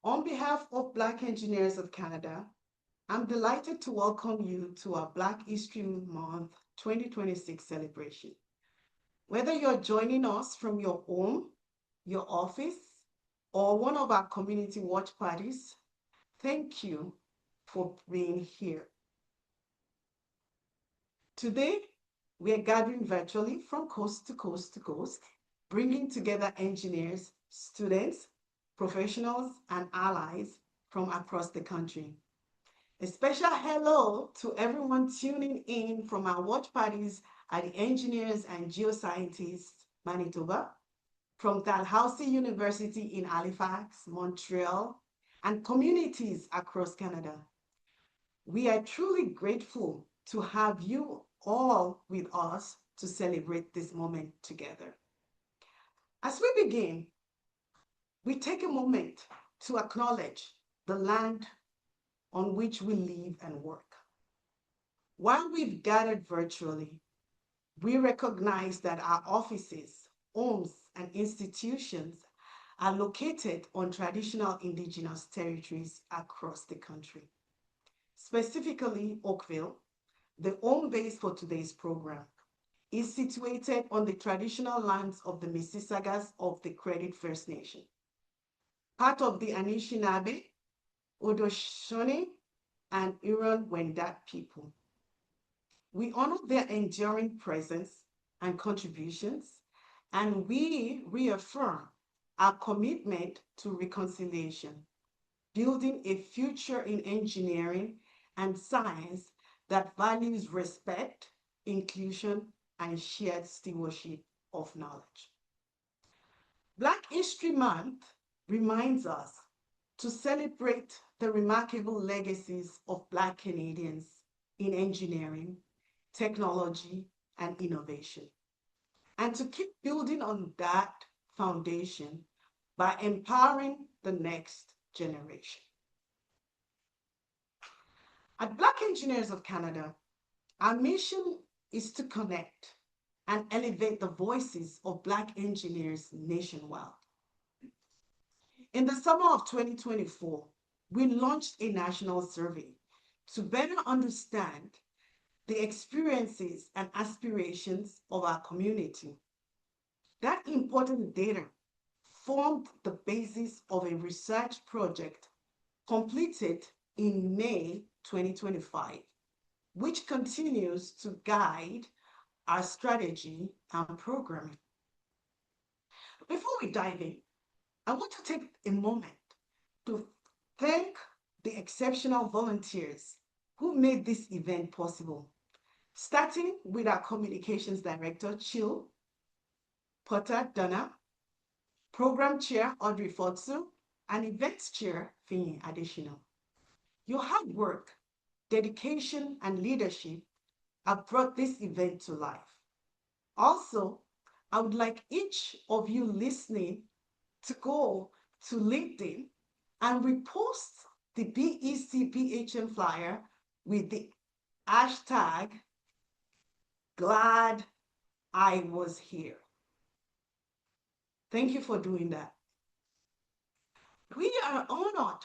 On behalf of Black Engineers of Canada, I'm delighted to welcome you to our Black History Month 2026 celebration. Whether you're joining us from your home, your office, or one of our community watch parties, thank you for being here. Today, we are gathering virtually from coast to coast to coast, bringing together engineers, students, professionals, and allies from across the country. A special hello to everyone tuning in from our watch parties at the Engineers and Geoscientists Manitoba, from Dalhousie University in Halifax, Montreal, and communities across Canada. We are truly grateful to have you all with us to celebrate this moment together. As we begin, we take a moment to acknowledge the land on which we live and work. While we've gathered virtually, we recognize that our offices, homes, and institutions are located on traditional Indigenous territories across the country. Specifically, Oakville, the home base for today's program, is situated on the traditional lands of the Mississaugas of the Credit First Nation, part of the Anishinaabe, Haudenosaunee, and Huron-Wendat people. We honor their enduring presence and contributions, and we reaffirm our commitment to reconciliation, building a future in engineering and science that values respect, inclusion, and shared stewardship of knowledge. Black History Month reminds us to celebrate the remarkable legacies of Black Canadians in engineering, technology, and innovation, and to keep building on that foundation by empowering the next generation. At Black Engineers of Canada, our mission is to connect and elevate the voices of Black engineers nationwide. In the summer of 2024, we launched a national survey to better understand the experiences and aspirations of our community. That important data formed the basis of a research project completed in May 2025, which continues to guide our strategy and programming. Before we dive in, I want to take a moment to thank the exceptional volunteers who made this event possible, starting with our communications director, Chill Potter Donna, program chair, Audrey Fotsu, and events chair, Finny Additional. Your hard work, dedication, and leadership have brought this event to life. Also, I would like each of you listening to go to LinkedIn and repost the BECPHN flyer with the hashtag glad I was here. Thank you for doing that. We are honored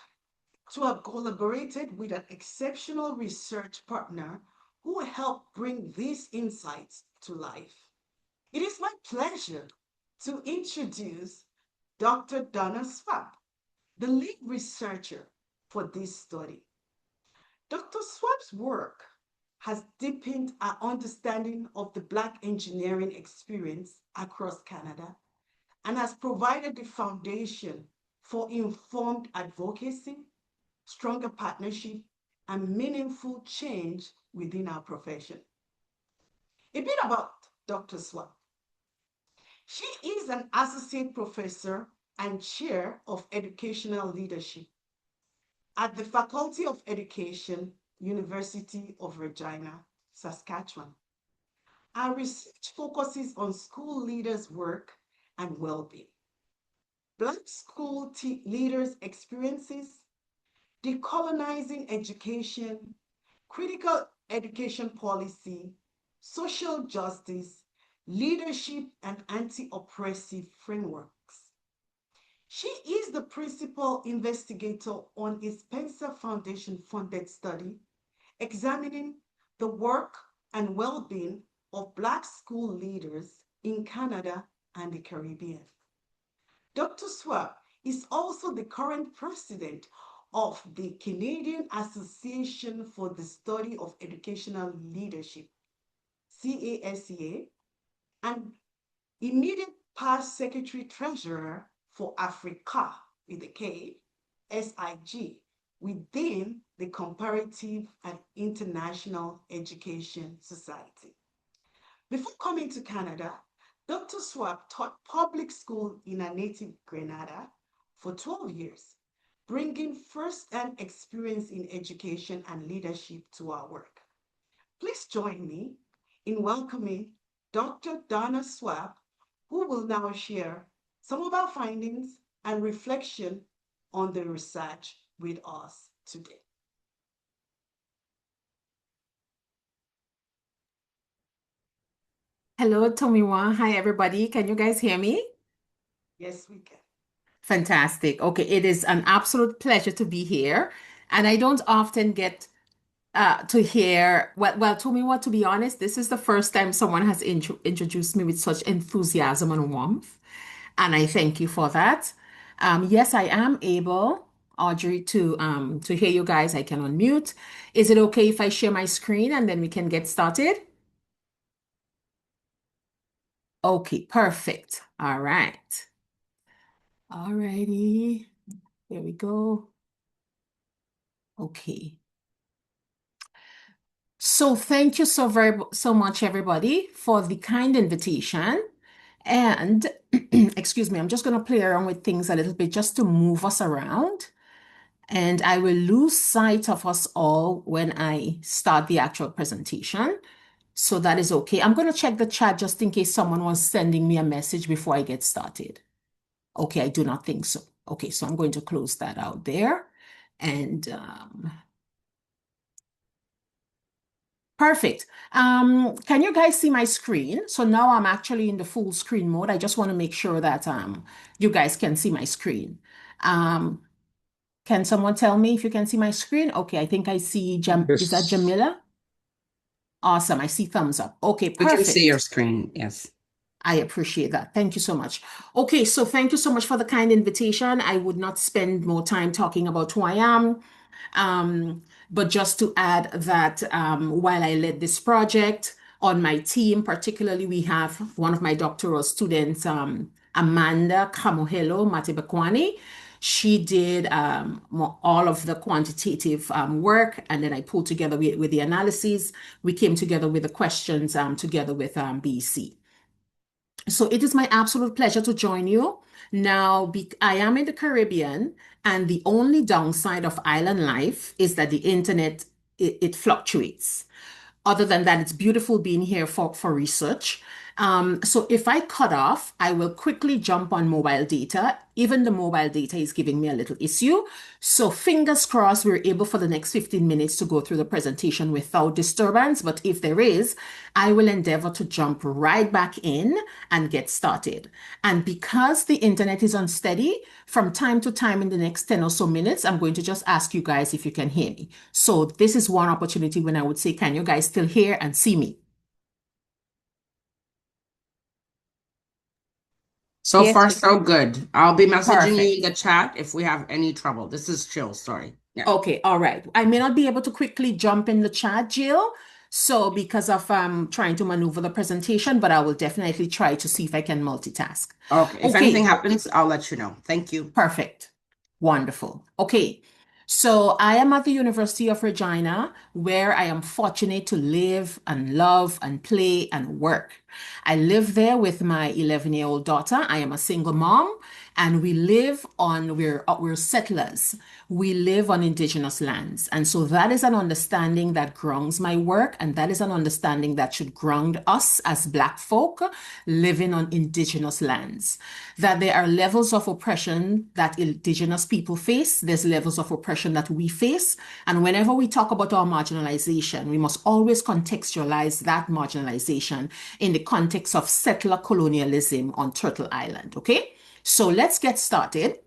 to have collaborated with an exceptional research partner who helped bring these insights to life. It is my pleasure to introduce Dr. Donna Swap, the lead researcher for this study. Dr. Swap's work has deepened our understanding of the Black engineering experience across Canada and has provided the foundation for informed advocacy, stronger partnership, and meaningful change within our profession. A bit about Dr. Swap. She is an associate professor and chair of educational leadership at the Faculty of Education, University of Regina, Saskatchewan. Our research focuses on school leaders' work and well-being, Black school leaders' experiences, decolonizing education, critical education policy, social justice, leadership, and anti-oppressive frameworks. She is the principal investigator on a Spencer Foundation funded study examining the work and well being of Black school leaders in Canada and the Caribbean. Dr. Swab is also the current president of the Canadian Association for the Study of Educational Leadership, CASEA, and immediate past secretary treasurer for Africa with a K, SIG, within the Comparative and International Education Society. Before coming to Canada, Dr. Swab taught public school in her native Grenada for 12 years, bringing first-hand experience in education and leadership to our work. Please join me in welcoming Dr. Donna Swab, who will now share some of our findings and reflection on the research with us today. Hello, Tomiwa. Hi, everybody. Can you guys hear me? Yes, we can. Fantastic. Okay, it is an absolute pleasure to be here. And I don't often get to hear, Tomiwa, to be honest, this is the first time someone has introduced me with such enthusiasm and warmth. And I thank you for that. Yes, I am able, Audrey, to hear you guys. I can unmute. Is it okay if I share my screen and then we can get started? Okay, perfect. All right. All righty. There we go. Okay. So thank you so much, everybody, for the kind invitation. And excuse me, I'm just going to play around with things a little bit just to move us around. And I will lose sight of us all when I start the actual presentation. So that is okay. I'm going to check the chat just in case someone was sending me a message before I get started. Okay, I do not think so. Okay, so I'm going to close that out there. And perfect. Can you guys see my screen? So now I'm actually in the full screen mode. I just want to make sure that you guys can see my screen. Um, can someone tell me if you can see my screen? Okay, I think I see is that Yes. Jamila? Awesome. I see thumbs up. Okay, We can see your perfect. screen. Yes. I appreciate that. Thank you so much. Okay, so thank you so much for the kind invitation. I would not spend more time talking about who I am. Um, but just to add that while I led this project on my team, particularly we have one of my doctoral students, Amanda Kamohelo Matebekwani. She did all of the quantitative work, and then I pulled together with the analyses. We came together with the questions together with BC. So it is my absolute pleasure to join you. Now, I am in the Caribbean, and the only downside of island life is that the internet it fluctuates. Other than that, it's beautiful being here for research. So if I cut off, I will quickly jump on mobile data. Even the mobile data is giving me a little issue. So fingers crossed, we're able for the next 15 minutes to go through the presentation without disturbance. But if there is, I will endeavor to jump right back in and get started. And because the internet is unsteady, from time to time in the next 10 or so minutes, I'm going to just ask you guys if you can hear me. So this is one opportunity when I would say, can you guys still hear and see me? So Yes, far, we so can. good. I'll be messaging you in Perfect. the chat if we have any trouble. This is chill. Sorry. Yeah. Okay, all right. I may not be able to quickly jump in the chat, Jill. So because of trying to maneuver the presentation, but I will definitely try to see if I can multitask. Okay. If anything Okay, happens, I'll let you know. Thank you. perfect. Wonderful. Okay. So I am at the University of Regina, where I am fortunate to live and love and play and work. I live there with my 11-year-old daughter. I am a single mom, and we're settlers. We live on indigenous lands. And so that is an understanding that grounds my work, and that is an understanding that should ground us as Black folk living on indigenous lands. That there are levels of oppression that indigenous people face, there's levels of oppression that we face. And whenever we talk about our marginalization, we must always contextualize that marginalization in the context of settler colonialism on Turtle Island, okay? So let's get started.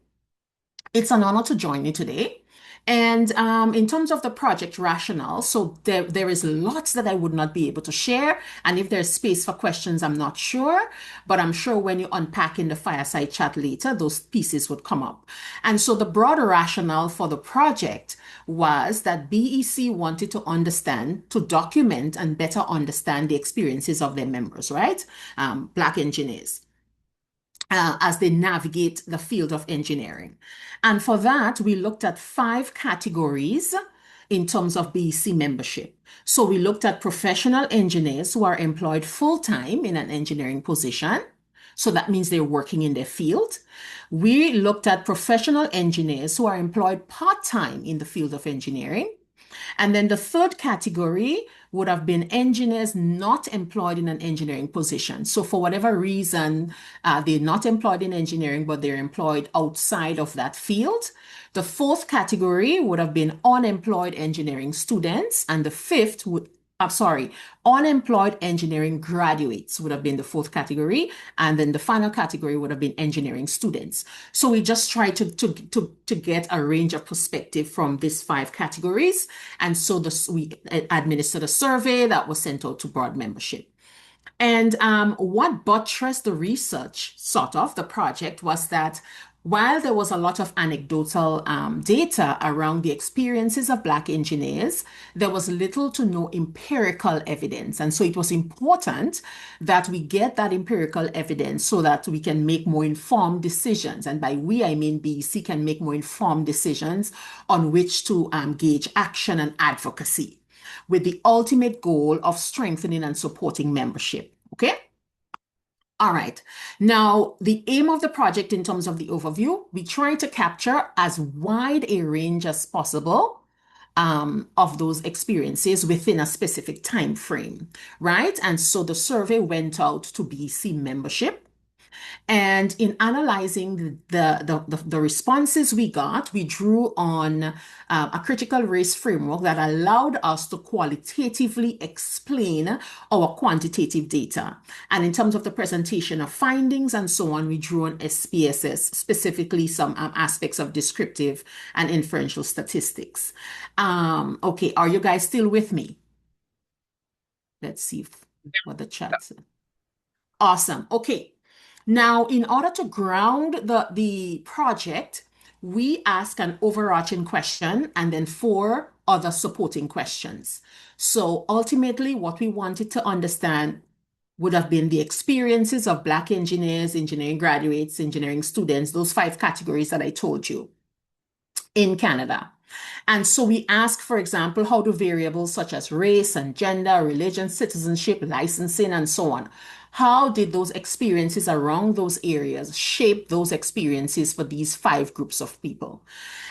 It's an honor to join you today. And in terms of the project rationale, so there is lots that I would not be able to share. And if there's space for questions, I'm not sure. But I'm sure when you unpack in the fireside chat later, those pieces would come up. And so the broader rationale for the project was that BEC wanted to understand, to document and better understand the experiences of their members, right? Black engineers. As they navigate the field of engineering. And for that, we looked at 5 categories in terms of BEC membership. So we looked at professional engineers who are employed full-time in an engineering position. So that means they're working in their field. We looked at professional engineers who are employed part-time in the field of engineering. And then the third category would have been engineers not employed in an engineering position. So for whatever reason, they're not employed in engineering, but they're employed outside of that field. The fourth category would have been unemployed engineering students. And the fifth would, I'm sorry, unemployed engineering graduates would have been the fourth category. And then the final category would have been engineering students. So we just try to get a range of perspective from these 5 categories. And so we administered a survey that was sent out to broad membership. And what buttressed the research, sort of, the project, was that while there was a lot of anecdotal data around the experiences of Black engineers, there was little to no empirical evidence. And so it was important that we get that empirical evidence so that we can make more informed decisions. And by we, I mean BEC can make more informed decisions on which to gauge action and advocacy, with the ultimate goal of strengthening and supporting membership. Okay? All right. Now, the aim of the project in terms of the overview, we try to capture as wide a range as possible of those experiences within a specific time frame, right? And so the survey went out to BEC membership. And in analyzing the responses we got, we drew on a critical race framework that allowed us to qualitatively explain our quantitative data. And in terms of the presentation of findings and so on, we drew on SPSS, specifically some aspects of descriptive and inferential statistics. Okay, are you guys still with me? Let's see what the chat said. Awesome. Okay. Now, in order to ground the project, we ask an overarching question and then 4 other supporting questions. So ultimately, what we wanted to understand would have been the experiences of Black engineers, engineering graduates, engineering students, those 5 categories that I told you in Canada. And so we ask, for example, how do variables such as race and gender, religion, citizenship, licensing, and so on, how did those experiences around those areas shape those experiences for these 5 groups of people?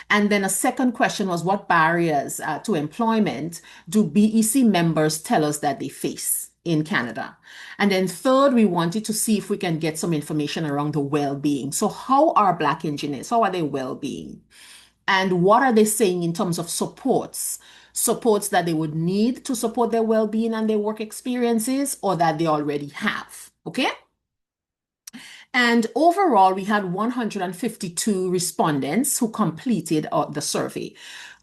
And then a second question was, what barriers to employment do BEC members tell us that they face in Canada? And then third, we wanted to see if we can get some information around the well-being. So how are Black engineers, how are they well-being? And what are they saying in terms of supports that they would need to support their well-being and their work experiences, or that they already have, okay? And overall, we had 152 respondents who completed the survey.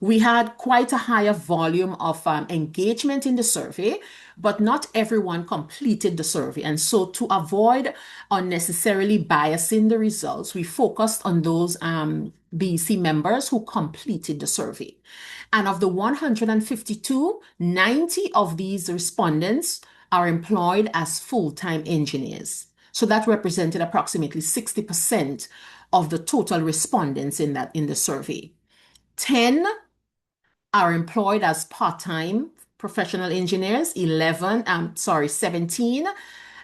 We had quite a higher volume of engagement in the survey, but not everyone completed the survey. And so to avoid unnecessarily biasing the results, we focused on those BEC members who completed the survey. And of the 152, 90 of these respondents are employed as full-time engineers. So that represented approximately 60% of the total respondents in the survey. 10 are employed as part-time professional engineers. 17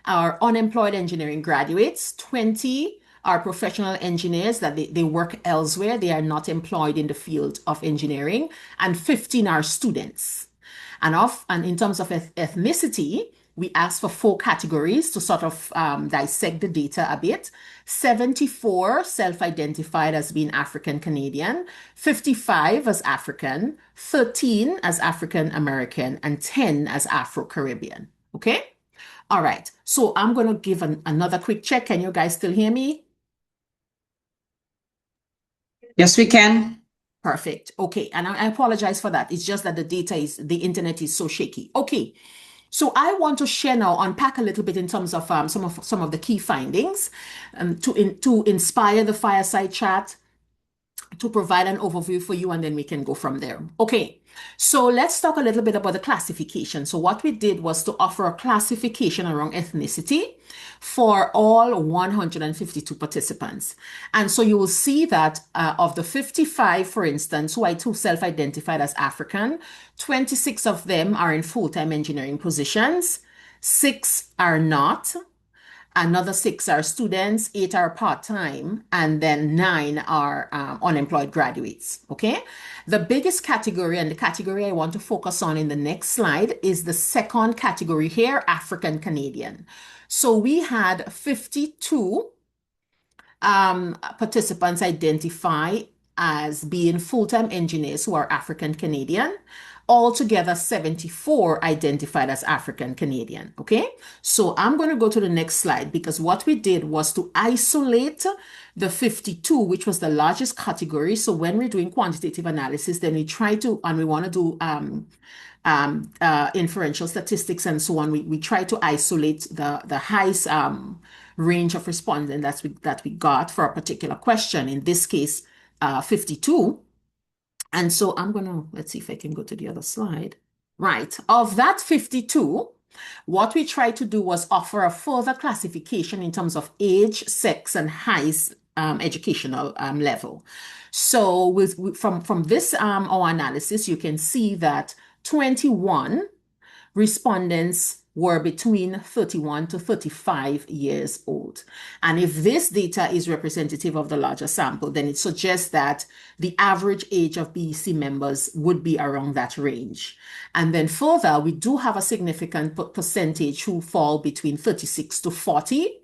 are unemployed engineering graduates. 20 are professional engineers that they work elsewhere. They are not employed in the field of engineering. And 15 are students. And in terms of ethnicity, we asked for 4 categories to sort of dissect the data a bit. 74 self-identified as being African Canadian, 55 as African, 13 as African American, and 10 as Afro-Caribbean. Okay? All right. So I'm going to give another quick check. Can you guys still hear me? Yes, we can. Perfect. Okay. And I apologize for that. It's just that the internet is so shaky. Okay. So I want to share now, unpack a little bit in terms of some of the key findings, to inspire the fireside chat, to provide an overview for you, and then we can go from there. Okay, so let's talk a little bit about the classification. So what we did was to offer a classification around ethnicity for all 152 participants. And so you will see that of the 55, for instance, who self-identified as African, 26 of them are in full-time engineering positions, 6 are not. Another 6 are students, 8 are part-time, and then 9 are unemployed graduates. Okay. The biggest category, and the category I want to focus on in the next slide, is the second category here, African Canadian. So we had 52 participants identify as being full-time engineers who are African Canadian. Altogether, 74 identified as African Canadian. Okay, so I'm going to go to the next slide, because what we did was to isolate the 52, which was the largest category. So when we're doing quantitative analysis, then we try to, and we want to do inferential statistics and so on. We try to isolate the highest range of respondents that we got for a particular question. In this case, 52. And so I'm gonna, let's see if I can go to the other slide. Right, of that 52, what we tried to do was offer a further classification in terms of age, sex, and highest educational level. So from this our analysis, you can see that 21 respondents were between 31 to 35 years old. And if this data is representative of the larger sample, then it suggests that the average age of BEC members would be around that range. And then further, we do have a significant percentage who fall between 36 to 40.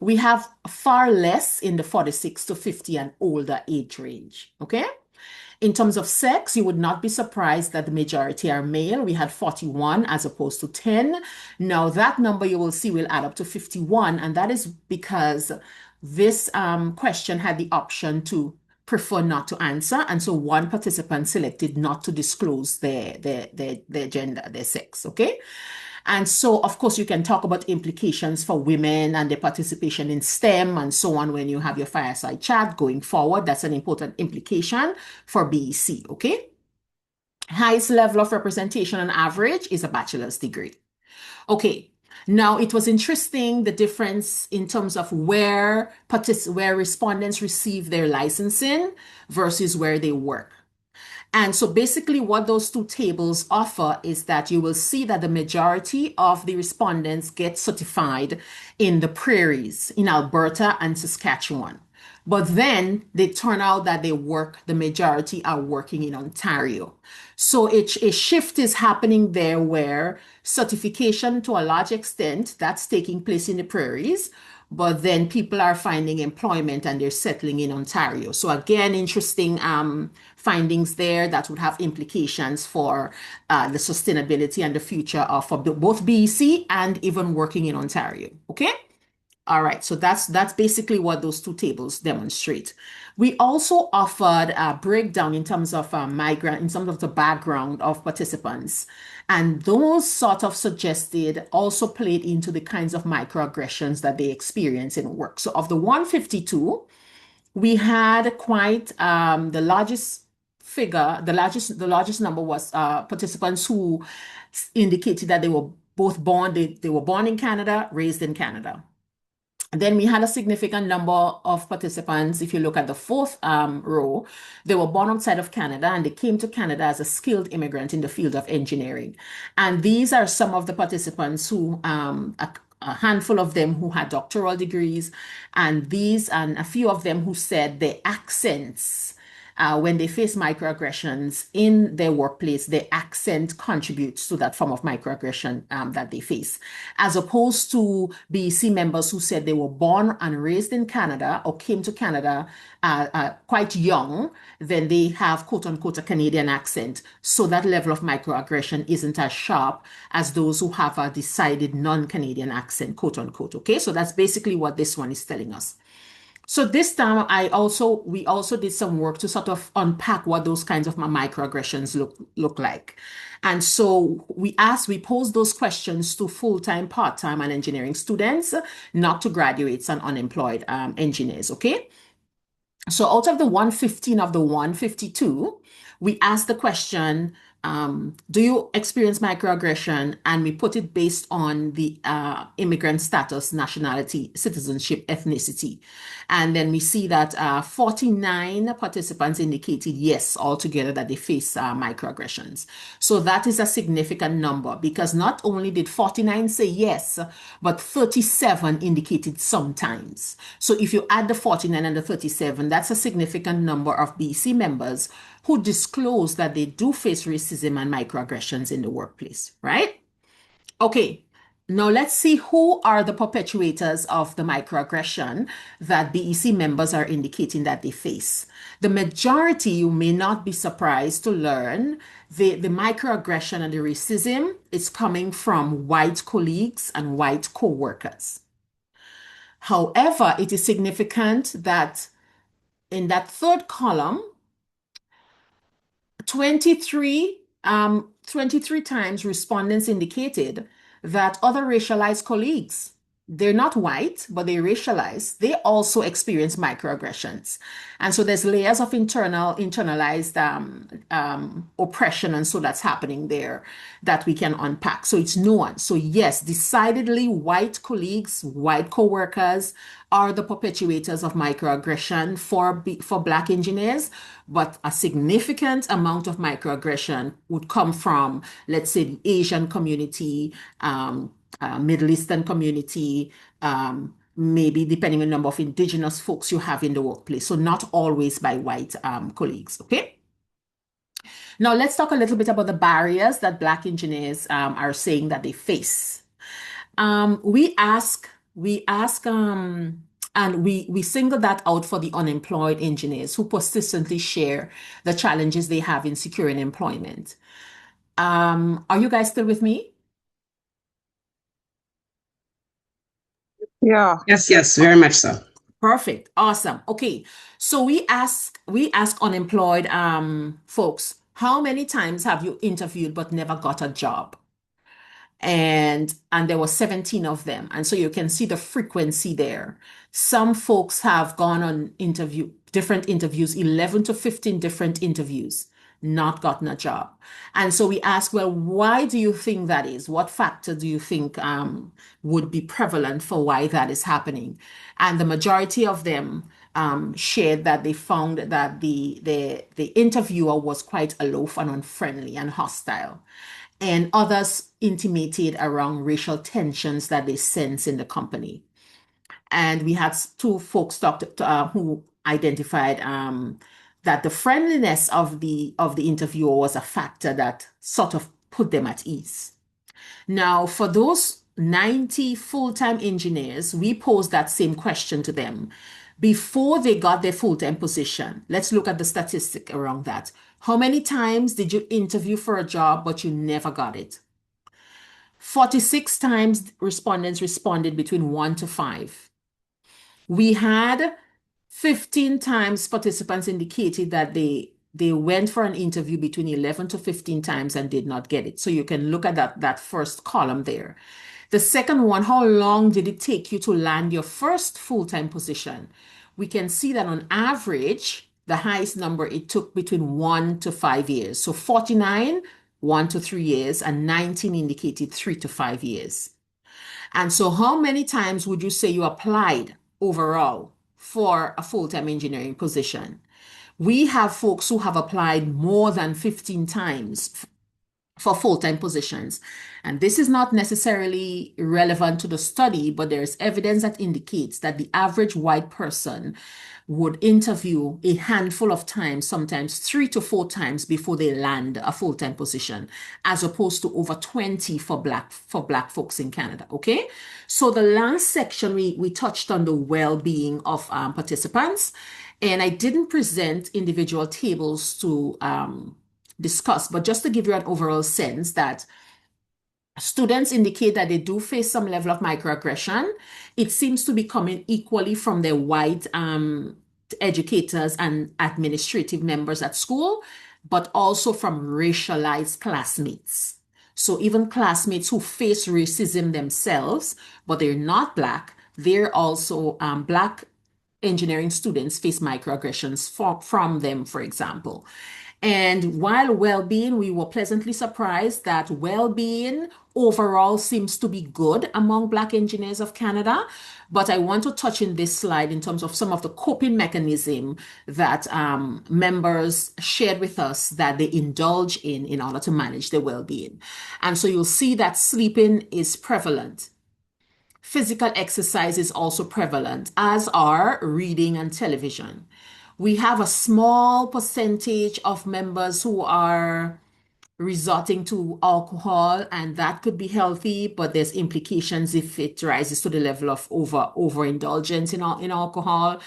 We have far less in the 46 to 50 and older age range. Okay. In terms of sex, you would not be surprised that the majority are male. We had 41 as opposed to 10. Now that number you will see will add up to 51, and that is because this question had the option to prefer not to answer, and so one participant selected not to disclose their gender, their sex. Okay. And so, of course, you can talk about implications for women and their participation in STEM and so on when you have your fireside chat going forward. That's an important implication for BEC, okay? Highest level of representation on average is a bachelor's degree. Okay, now it was interesting, the difference in terms of where respondents receive their licensing versus where they work. And so basically what those two tables offer is that you will see that the majority of the respondents get certified in the prairies in Alberta and Saskatchewan. But then they turn out that the majority are working in Ontario. So a shift is happening there where certification to a large extent that's taking place in the prairies, but then people are finding employment and they're settling in Ontario. So again, interesting findings there that would have implications for the sustainability and the future of for both BEC and even working in Ontario. Okay. All right, so that's basically what those two tables demonstrate. We also offered a breakdown in terms of in terms of the background of participants. And those sort of suggested also played into the kinds of microaggressions that they experience in work. So of the 152, we had quite the largest figure, the largest number was participants who indicated that they were born in Canada, raised in Canada. Then we had a significant number of participants. If you look at the fourth row, they were born outside of Canada and they came to Canada as a skilled immigrant in the field of engineering. And these are some of the participants who, a handful of them who had doctoral degrees, and a few of them who said their accents, when they face microaggressions in their workplace, their accent contributes to that form of microaggression that they face, as opposed to BEC members who said they were born and raised in Canada or came to Canada quite young, then they have quote unquote a Canadian accent. So that level of microaggression isn't as sharp as those who have a decided non-Canadian accent, quote unquote. Okay, so that's basically what this one is telling us. So this time we also did some work to sort of unpack what those kinds of microaggressions look like. And so we posed those questions to full-time, part-time, and engineering students, not to graduates and unemployed engineers, okay? So out of the 115 of the 152, we asked the question, do you experience microaggression? And we put it based on the immigrant status, nationality, citizenship, ethnicity. And then we see that 49 participants indicated yes, altogether, that they face microaggressions. So that is a significant number because not only did 49 say yes, but 37 indicated sometimes. So if you add the 49 and the 37, that's a significant number of BC members who disclose that they do face racism and microaggressions in the workplace, right? Okay, now let's see who are the perpetuators of the microaggression that BEC members are indicating that they face. The majority, you may not be surprised to learn, the microaggression and the racism is coming from white colleagues and white co-workers. However, it is significant that in that third column, 23 times respondents indicated that other racialized colleagues, they're not white, but they're racialized, they also experience microaggressions. And so there's layers of internalized oppression, and so that's happening there that we can unpack. So it's nuanced. So yes, decidedly white colleagues, white co-workers are the perpetuators of microaggression for Black engineers, but a significant amount of microaggression would come from, let's say, the Asian community, Middle Eastern community, maybe depending on the number of indigenous folks you have in the workplace. So not always by white colleagues, okay? Now let's talk a little bit about the barriers that Black engineers are saying that they face. We single that out for the unemployed engineers who persistently share the challenges they have in securing employment. Are you guys still with me? Yeah. Yes, very much so. Perfect. Awesome. Okay. So we ask unemployed folks, how many times have you interviewed but never got a job? And there were 17 of them. And so you can see the frequency there. Some folks have gone on different interviews, 11 to 15 different interviews, not gotten a job. And so we ask, well, why do you think that is? What factor do you think would be prevalent for why that is happening? And the majority of them shared that they found that the interviewer was quite aloof and unfriendly and hostile. And others intimated around racial tensions that they sense in the company. And we had two folks who identified that the friendliness of the interviewer was a factor that sort of put them at ease. Now, for those 90 full-time engineers, we posed that same question to them before they got their full-time position. Let's look at the statistic around that. How many times did you interview for a job, but you never got it? 46 times respondents responded between 1 to 5. We had 15 times participants indicated that they went for an interview between 11 to 15 times and did not get it. So you can look at that first column there. The second one, how long did it take you to land your first full-time position? We can see that on average, the highest number, it took between 1 to 5 years. So 49, 1 to 3 years, and 19 indicated 3 to 5 years. And so how many times would you say you applied overall for a full-time engineering position? We have folks who have applied more than 15 times for full-time positions. And this is not necessarily relevant to the study, but there's evidence that indicates that the average white person would interview a handful of times, sometimes 3 to 4 times before they land a full-time position, as opposed to over 20 for black folks in Canada. Okay, so the last section we touched on the well-being of participants, and I didn't present individual tables to discuss, but just to give you an overall sense that Students indicate that they do face some level of microaggression. It seems to be coming equally from their white educators and administrative members at school, but also from racialized classmates. So even classmates who face racism themselves, but they're not Black, they're also Black engineering students face microaggressions from them, for example. And while well-being, we were pleasantly surprised that well-being overall seems to be good among Black engineers of Canada. But I want to touch in this slide in terms of some of the coping mechanism that members shared with us that they indulge in order to manage their well-being. And so you'll see that sleeping is prevalent. Physical exercise is also prevalent, as are reading and television. We have a small percentage of members who are resorting to alcohol, and that could be healthy, but there's implications if it rises to the level of overindulgence in alcohol.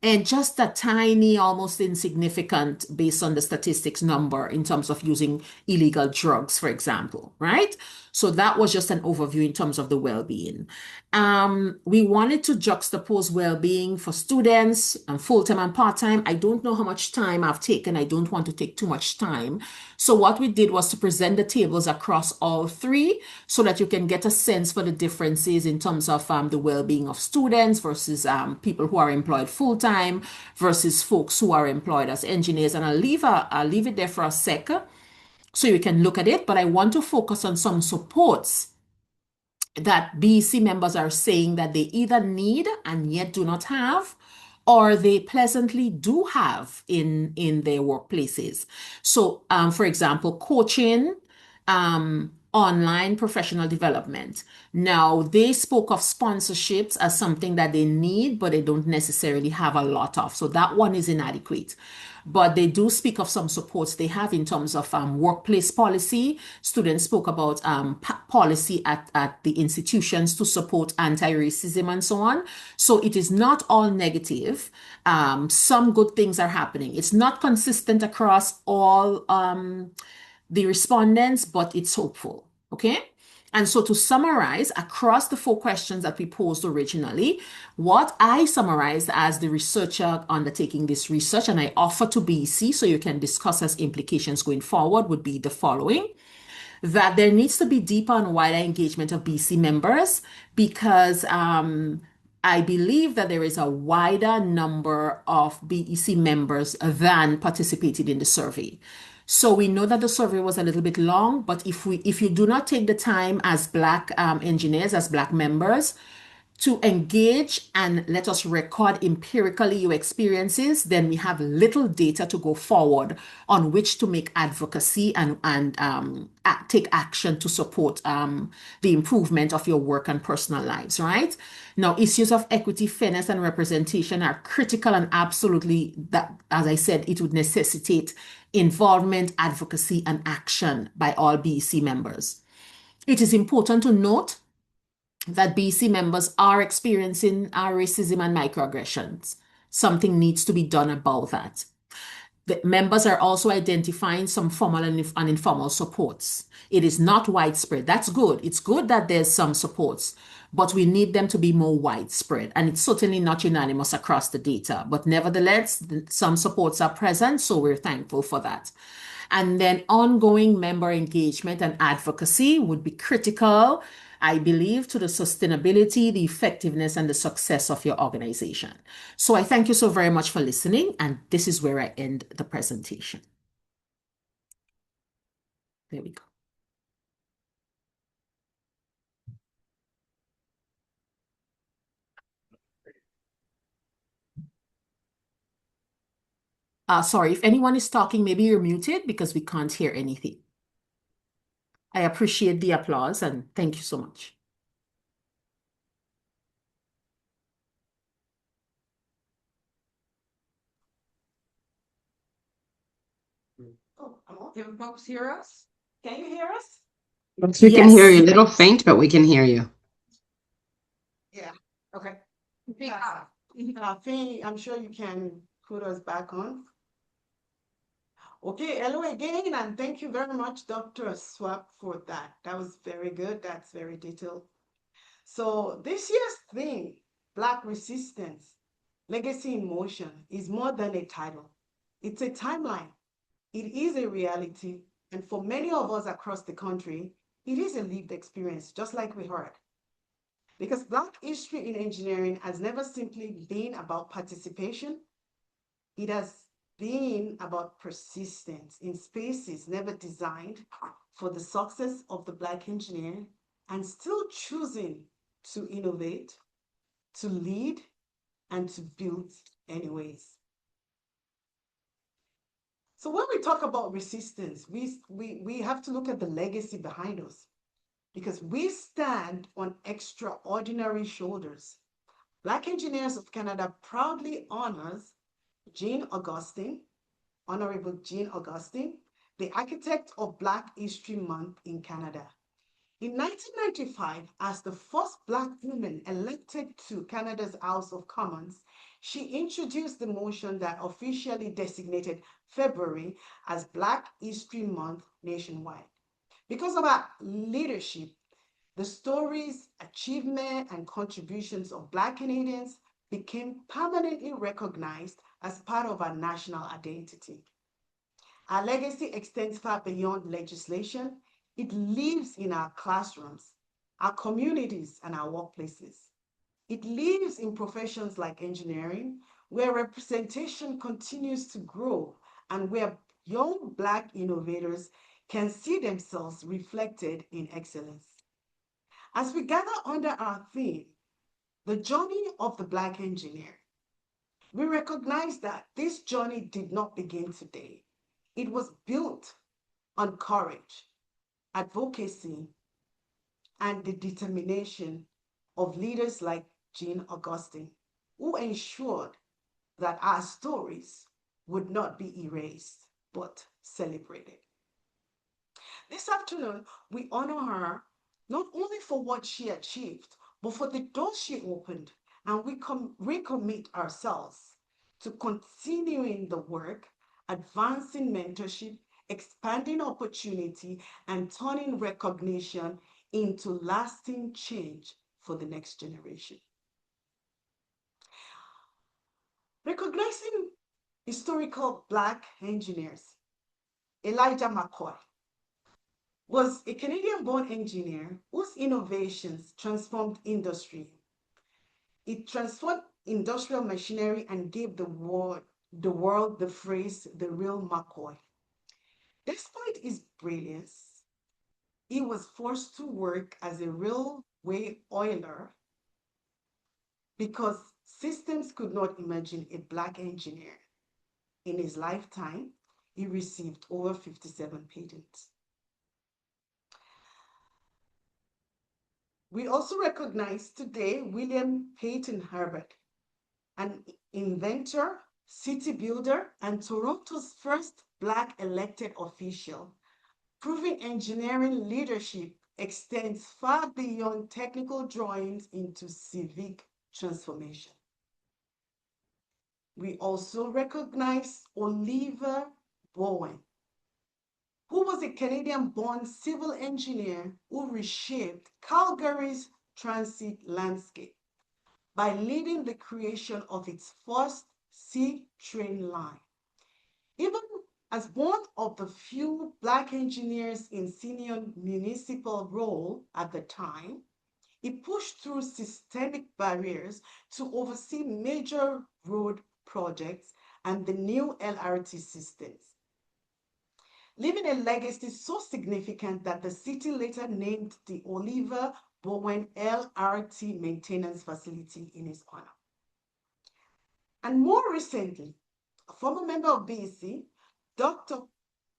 And just a tiny, almost insignificant, based on the statistics number in terms of using illegal drugs, for example, right? So that was just an overview in terms of the well-being. We wanted to juxtapose well-being for students and full-time and part-time. I don't know how much time I've taken. I don't want to take too much time. So what we did was to present the tables across all three so that you can get a sense for the differences in terms of the well-being of students versus people who are employed full-time versus folks who are employed as engineers. And I'll leave it there for a sec so you can look at it. But I want to focus on some supports that BEC members are saying that they either need and yet do not have, or they pleasantly do have in their workplaces. So, for example, coaching, online professional development. Now, they spoke of sponsorships as something that they need, but they don't necessarily have a lot of. So that one is inadequate. But they do speak of some supports they have in terms of workplace policy. Students spoke about policy at the institutions to support anti-racism and so on. So it is not all negative. Some good things are happening. It's not consistent across all the respondents, but it's hopeful. Okay. And so to summarize, across the 4 questions that we posed originally, what I summarized as the researcher undertaking this research, and I offer to BEC so you can discuss as implications going forward, would be the following: that there needs to be deeper and wider engagement of BEC members because I believe that there is a wider number of BEC members than participated in the survey. So we know that the survey was a little bit long, but if you do not take the time as Black engineers, as Black members, to engage and let us record empirically your experiences, then we have little data to go forward on which to make advocacy and take action to support the improvement of your work and personal lives, right? Now, issues of equity, fairness, and representation are critical and absolutely, that, as I said, it would necessitate involvement, advocacy, and action by all BEC members. It is important to note that BC members are experiencing racism and microaggressions. Something needs to be done about that. The members are also identifying some formal and informal supports. It is not widespread. That's good. It's good that there's some supports, but we need them to be more widespread. And it's certainly not unanimous across the data. But nevertheless, some supports are present, so we're thankful for that. And then ongoing member engagement and advocacy would be critical, I believe, to the sustainability, the effectiveness, and the success of your organization. So I thank you so very much for listening, and this is where I end the presentation. There we go. Sorry, if anyone is talking, maybe you're muted because we can't hear anything. I appreciate the applause and thank you so much. Can folks hear us? Can you hear us? We can hear you. A little faint, but we can hear you. Yeah. Okay. Fee, I'm sure you can put us back on. Okay, hello again, and thank you very much, Dr. Swap, for that. That was very good. That's very detailed. So this year's theme, Black Resistance, Legacy in Motion, is more than a title. It's a timeline. It is a reality. And for many of us across the country, it is a lived experience, just like we heard. Because Black history in engineering has never simply been about participation. It has been about persistence in spaces never designed for the success of the Black engineer and still choosing to innovate, to lead, and to build anyways. So when we talk about resistance, we have to look at the legacy behind us because we stand on extraordinary shoulders. Black Engineers of Canada proudly honors Jean Augustine, Honorable Jean Augustine, the architect of Black History Month in Canada. In 1995, as the first Black woman elected to Canada's House of Commons, she introduced the motion that officially designated February as Black History Month nationwide. Because of her leadership, the stories, achievement, and contributions of Black Canadians became permanently recognized as part of our national identity. Our legacy extends far beyond legislation. It lives in our classrooms, our communities, and our workplaces. It lives in professions like engineering, where representation continues to grow and where young Black innovators can see themselves reflected in excellence. As we gather under our theme, the journey of the Black engineer, we recognize that this journey did not begin today. It was built on courage, advocacy, and the determination of leaders like Jean Augustine, who ensured that our stories would not be erased, but celebrated. This afternoon, we honor her not only for what she achieved, but for the doors she opened, and we recommit ourselves to continuing the work, advancing mentorship, expanding opportunity, and turning recognition into lasting change for the next generation. Recognizing historical Black engineers, Elijah McCoy was a Canadian-born engineer whose innovations transformed industry. It transformed industrial machinery and gave the world the phrase, the real McCoy. Despite his brilliance, he was forced to work as a railway oiler because systems could not imagine a Black engineer. In his lifetime, he received over 57 patents. We also recognize today William Peyton Herbert, an inventor, city builder, and Toronto's first Black elected official, proving engineering leadership extends far beyond technical drawings into civic transformation. We also recognize Oliver Bowen, who was a Canadian-born civil engineer who reshaped Calgary's transit landscape by leading the creation of its first C train line. Even as one of the few Black engineers in senior municipal role at the time, he pushed through systemic barriers to oversee major road projects and the new LRT systems, leaving a legacy so significant that the city later named the Oliver Bowen LRT maintenance facility in his honor. And more recently, a former member of BEC, Dr.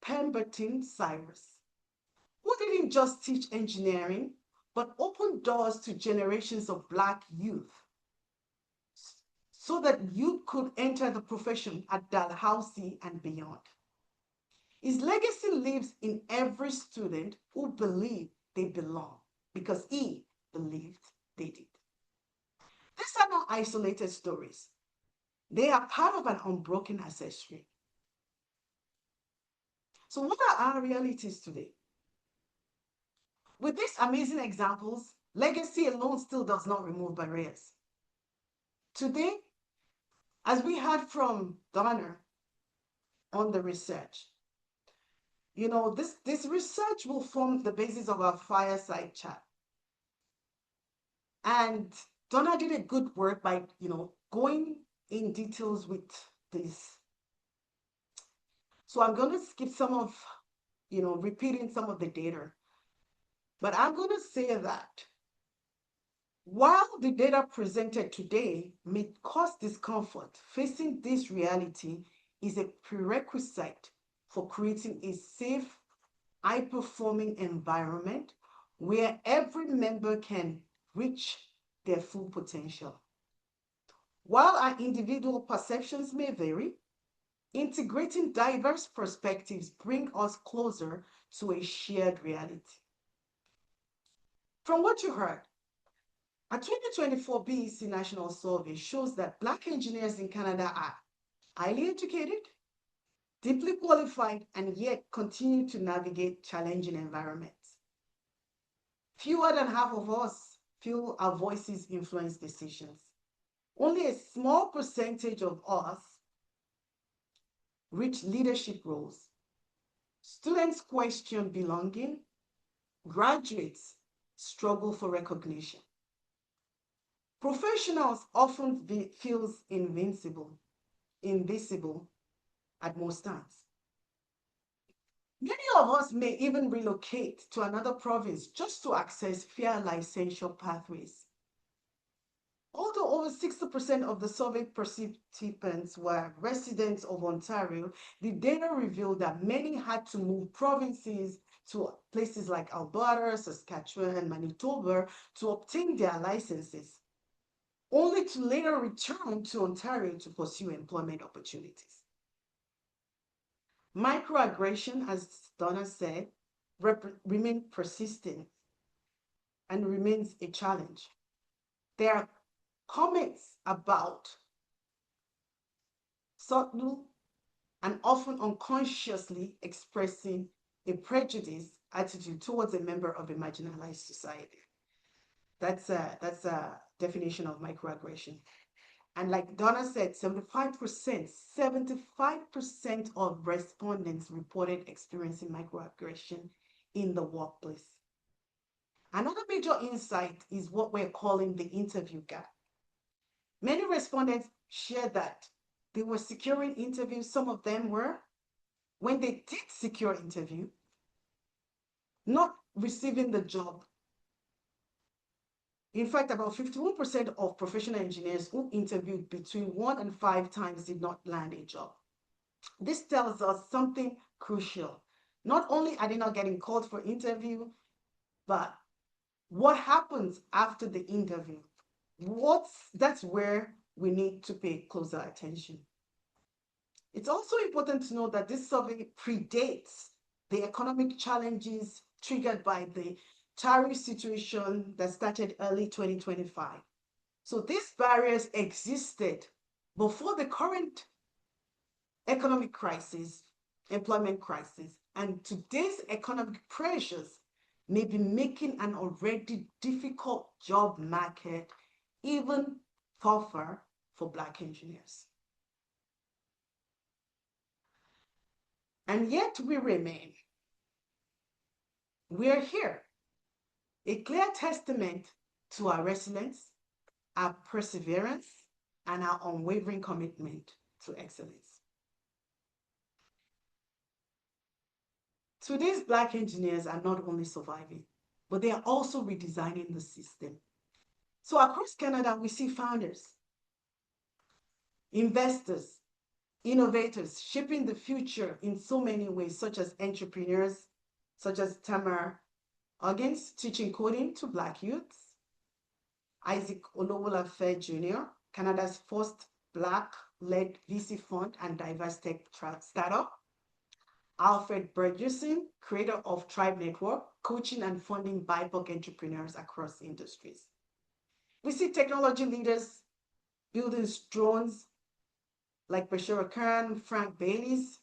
Pemberton Cyrus, who didn't just teach engineering, but opened doors to generations of Black youth so that youth could enter the profession at Dalhousie and beyond. His legacy lives in every student who believed they belong because he believed they did. These are not isolated stories. They are part of an unbroken ancestry. So what are our realities today? With these amazing examples, legacy alone still does not remove barriers. Today, as we heard from Donna on the research, this research will form the basis of our fireside chat. And Donna did a good work by, going in details with this. So I'm going to skip some of, repeating some of the data. But I'm going to say that while the data presented today may cause discomfort, facing this reality is a prerequisite for creating a safe, high-performing environment where every member can reach their full potential. While our individual perceptions may vary, integrating diverse perspectives bring us closer to a shared reality. From what you heard, a 2024 BEC National Survey shows that Black engineers in Canada are highly educated, deeply qualified, and yet continue to navigate challenging environments. Fewer than half of us feel our voices influence decisions. Only a small percentage of us reach leadership roles. Students question belonging. Graduates struggle for recognition. Professionals often feel invisible at most times. Many of us may even relocate to another province just to access fair licensure pathways. Although over 60% of the survey participants were residents of Ontario, the data revealed that many had to move provinces to places like Alberta, Saskatchewan, and Manitoba to obtain their licenses, only to later return to Ontario to pursue employment opportunities. Microaggression, as Donna said, remains persistent and remains a challenge. There are comments about subtle and often unconsciously expressing a prejudice attitude towards a member of a marginalized society. That's a definition of microaggression. And like Donna said, 75% of respondents reported experiencing microaggression in the workplace. Another major insight is what we're calling the interview gap. Many respondents shared that they were securing interviews. Some of them were, when they did secure interview, not receiving the job. In fact, about 51% of professional engineers who interviewed between 1 and 5 times did not land a job. This tells us something crucial. Not only are they not getting called for interview, but what happens after the interview? That's where we need to pay closer attention. It's also important to know that this survey predates the economic challenges triggered by the tariff situation that started early 2025. So these barriers existed before the current economic crisis, employment crisis, and today's economic pressures may be making an already difficult job market even tougher for Black engineers. And yet we remain. We're here, a clear testament to our resilience, our perseverance, and our unwavering commitment to excellence. Today's Black engineers are not only surviving, but they are also redesigning the system. So across Canada, we see founders, investors, innovators shaping the future in so many ways, such as entrepreneurs, such as Tamar Huggins teaching coding to Black youths, Isaac Olowolafe Jr., Canada's first Black-led VC fund and diverse tech startup, Alfred Burgesson, creator of Tribe Network, coaching and funding BIPOC entrepreneurs across industries. We see technology leaders building drones like Bashir Khan, Frank Baylis,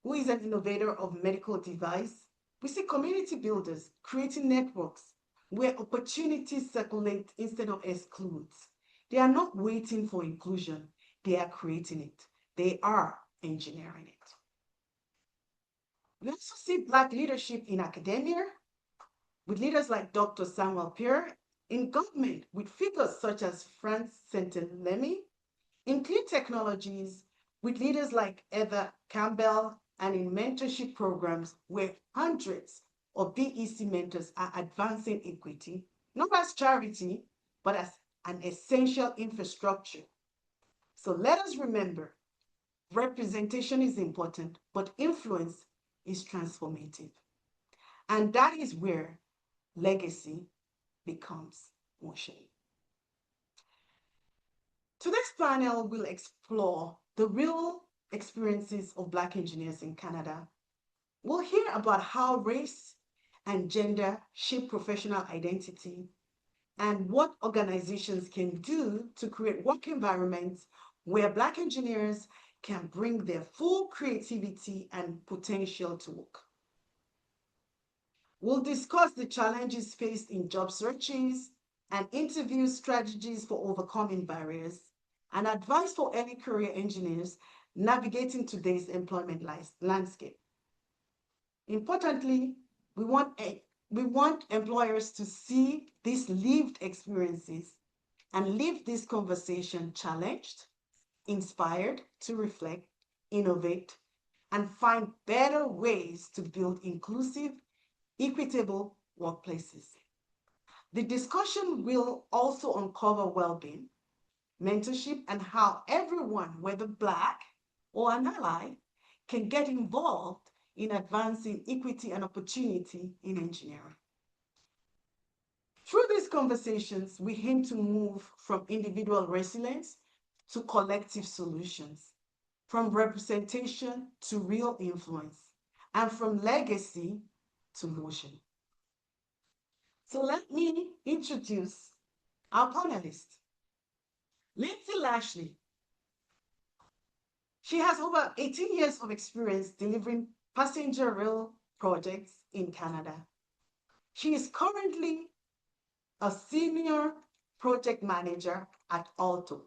who is an innovator of medical device. We see community builders creating networks where opportunities circulate instead of excludes. They are not waiting for inclusion, they are creating it. They are engineering it. We also see Black leadership in academia, with leaders like Dr. Samuel Pierre, in government, with figures such as Franz Sentelemi, in clean technologies, with leaders like Heather Campbell, and in mentorship programs where hundreds of BEC mentors are advancing equity, not as charity, but as an essential infrastructure. So let us remember, representation is important, but influence is transformative. And that is where legacy becomes motion. Today's panel will explore the real experiences of Black engineers in Canada. We'll hear about how race and gender shape professional identity and what organizations can do to create work environments where Black engineers can bring their full creativity and potential to work. We'll discuss the challenges faced in job searches and interview strategies for overcoming barriers and advice for early career engineers navigating today's employment landscape. Importantly, we want employers to see these lived experiences and leave this conversation challenged, inspired to reflect, innovate, and find better ways to build inclusive, equitable workplaces. The discussion will also uncover well-being, mentorship, and how everyone, whether Black or an ally, can get involved in advancing equity and opportunity in engineering. Through these conversations, we aim to move from individual resilience to collective solutions, from representation to real influence, and from legacy to motion. So let me introduce our panelist, Lindsay Lashley. She has over 18 years of experience delivering passenger rail projects in Canada. She is currently a senior project manager at Alto.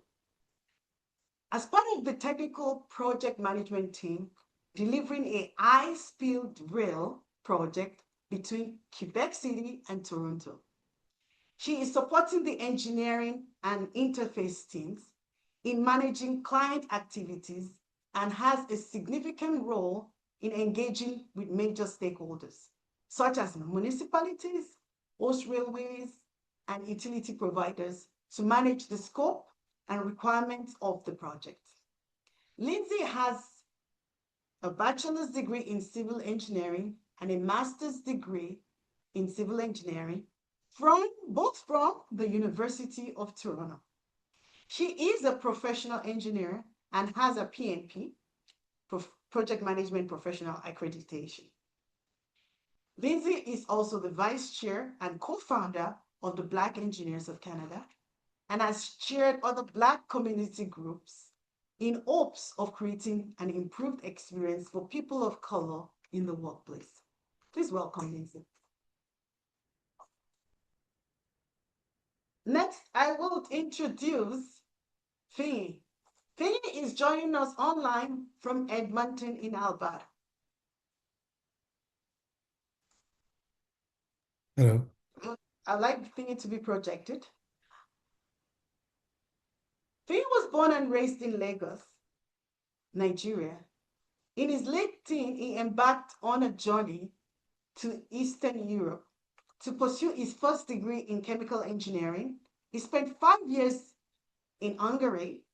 As part of the technical project management team, delivering a high-speed rail project between Quebec City and Toronto. She is supporting the engineering and interface teams in managing client activities and has a significant role in engaging with major stakeholders, such as municipalities, host railways, and utility providers to manage the scope and requirements of the project. Lindsay has a bachelor's degree in civil engineering and a master's degree in civil engineering both from the University of Toronto. She is a professional engineer and has a PMP, Project Management Professional Accreditation. Lindsay is also the vice chair and co-founder of the Black Engineers of Canada and has chaired other Black community groups in hopes of creating an improved experience for people of color in the workplace. Please welcome Lindsay. Next, I will introduce Fee. Fee is joining us online from Edmonton in Alberta. Hello. I'd like Fee to be projected. Fee was born and raised in Lagos, Nigeria. In his late teens, he embarked on a journey to Eastern Europe to pursue his first degree in chemical engineering. He spent 5 years in Hungary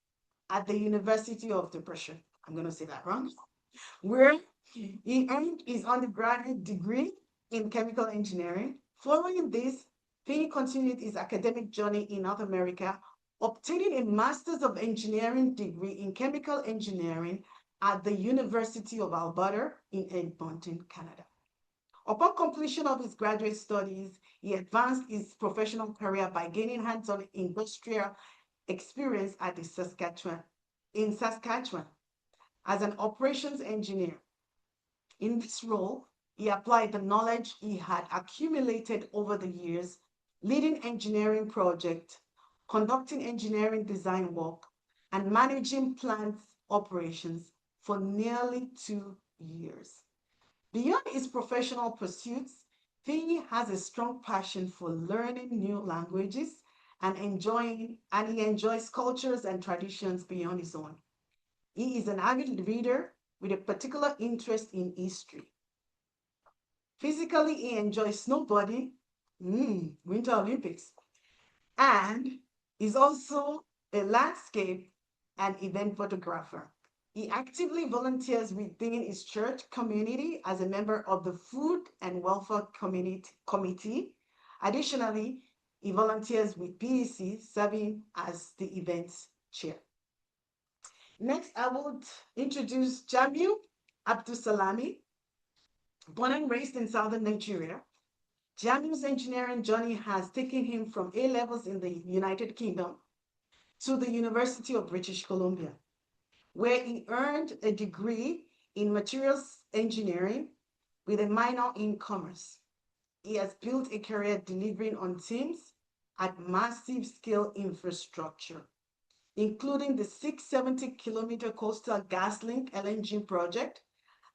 at the University of Debrecen. I'm going to say that wrong. Where he earned his undergraduate degree in chemical engineering. Following this, Fee continued his academic journey in North America, obtaining a Master's of Engineering degree in chemical engineering at the University of Alberta in Edmonton, Canada. Upon completion of his graduate studies, he advanced his professional career by gaining hands-on industrial experience at in Saskatchewan as an operations engineer. In this role, he applied the knowledge he had accumulated over the years, leading engineering projects, conducting engineering design work, and managing plant operations for nearly 2 years. Beyond his professional pursuits, Fiyi has a strong passion for learning new languages and he enjoys cultures and traditions beyond his own. He is an avid reader with a particular interest in history. Physically, he enjoys snowboarding, Winter Olympics, and is also a landscape and event photographer. He actively volunteers within his church community as a member of the Food and Welfare Committee. Additionally, he volunteers with PEC, serving as the events chair. Next, I would introduce Jamiu Abdusalami. Born and raised in southern Nigeria, Jamiu's engineering journey has taken him from A levels in the United Kingdom to the University of British Columbia, where he earned a degree in materials engineering with a minor in commerce. He has built a career delivering on teams at massive scale infrastructure, including the 670-kilometer Coastal GasLink LNG project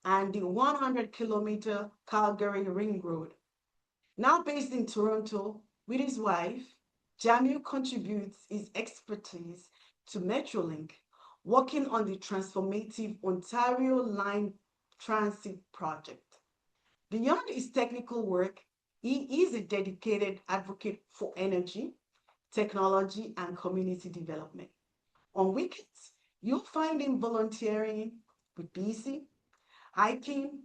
and the 100-kilometer Calgary Ring Road. Now based in Toronto with his wife, Jamiu contributes his expertise to Metrolink, working on the transformative Ontario Line Transit project. Beyond his technical work, he is a dedicated advocate for energy, technology, and community development. On weekends, you'll find him volunteering with BC, hiking,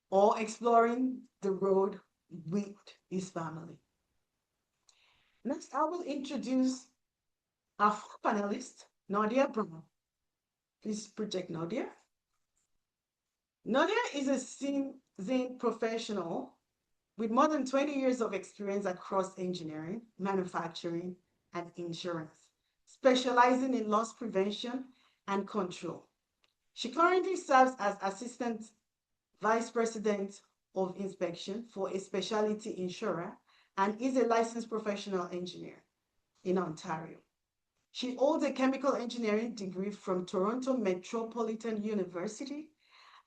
or exploring the road with his family. Next, I will introduce our fourth panelist, Nadia Brown. Please project Nadia. Nadia is a seasoned professional with more than 20 years of experience across engineering, manufacturing, and insurance, specializing in loss prevention and control. She currently serves as Assistant Vice President of Inspection for a specialty insurer and is a licensed professional engineer in Ontario. She holds a chemical engineering degree from Toronto Metropolitan University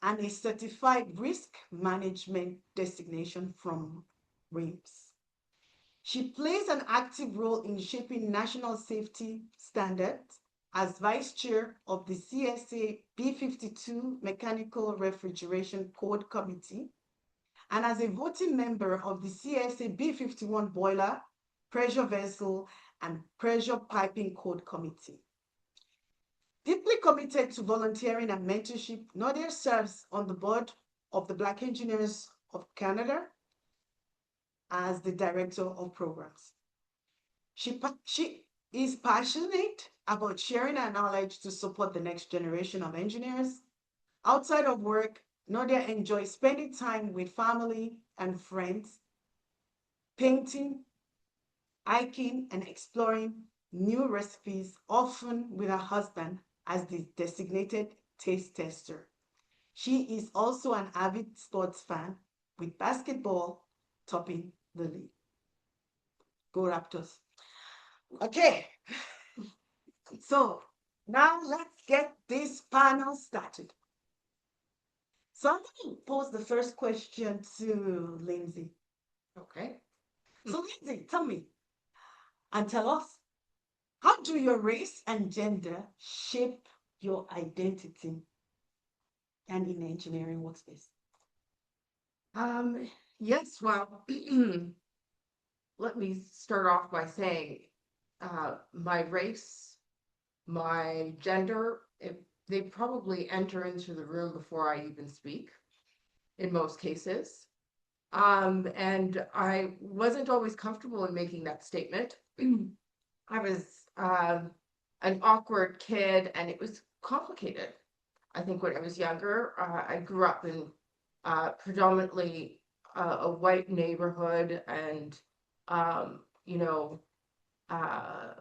and a certified risk management designation from RIMS. She plays an active role in shaping national safety standards as vice chair of the CSA B52 Mechanical Refrigeration Code Committee and as a voting member of the CSA B51 Boiler, Pressure Vessel, and Pressure Piping Code Committee. Deeply committed to volunteering and mentorship, Nadia serves on the board of the Black Engineers of Canada as the Director of Programs. She is passionate about sharing her knowledge to support the next generation of engineers. Outside of work, Nadia enjoys spending time with family and friends, painting, hiking, and exploring new recipes, often with her husband as the designated taste tester. She is also an avid sports fan, with basketball topping the league. Go Raptors. Okay, so now let's get this panel started. So I'm going to pose the first question to Lindsay. Okay. So Lindsay, tell me and tell us, how do your race and gender shape your identity and in engineering workspace? Yes, well, let me start off by saying my race, my gender, they probably enter into the room before I even speak in most cases. And I wasn't always comfortable in making that statement. I was an awkward kid and it was complicated. I think when I was younger, I grew up in predominantly a white neighborhood, and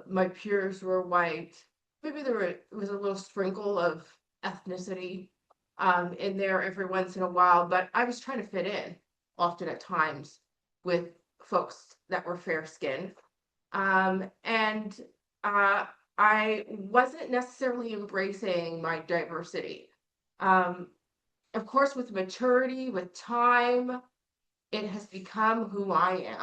my peers were white. Maybe there was a little sprinkle of ethnicity in there every once in a while, but I was trying to fit in often at times with folks that were fair-skinned. And I wasn't necessarily embracing my diversity. Of course, with maturity, with time, it has become who I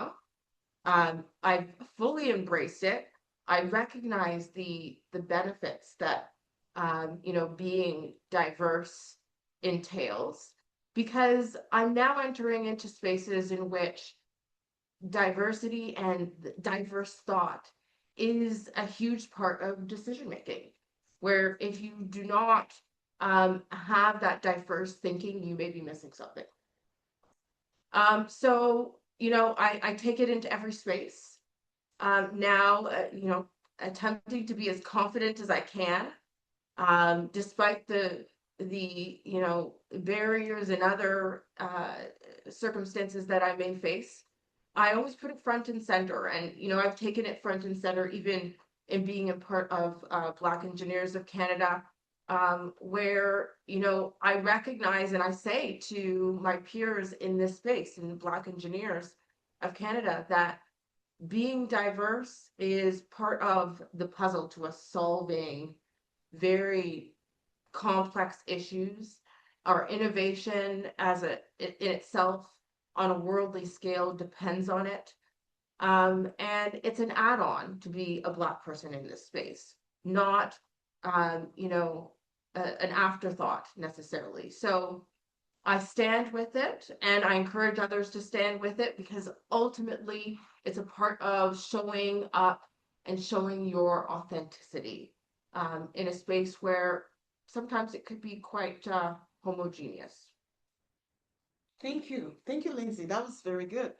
am. I've fully embraced it. I recognize the benefits that being diverse entails, because I'm now entering into spaces in which diversity and diverse thought is a huge part of decision making, where if you do not have that diverse thinking, you may be missing something. So I take it into every space now, attempting to be as confident as I can, despite the barriers and other circumstances that I may face. I always put it front and center, and I've taken it front and center even in being a part of Black Engineers of Canada, where I recognize and I say to my peers in this space, in Black Engineers of Canada, that being diverse is part of the puzzle to us solving very complex issues. Our innovation in itself on a worldly scale depends on it. And it's an add-on to be a Black person in this space, not an afterthought necessarily. So I stand with it, and I encourage others to stand with it, because ultimately it's a part of showing up and showing your authenticity in a space where sometimes it could be quite homogeneous. Thank you. Thank you, Lindsay. That was very good.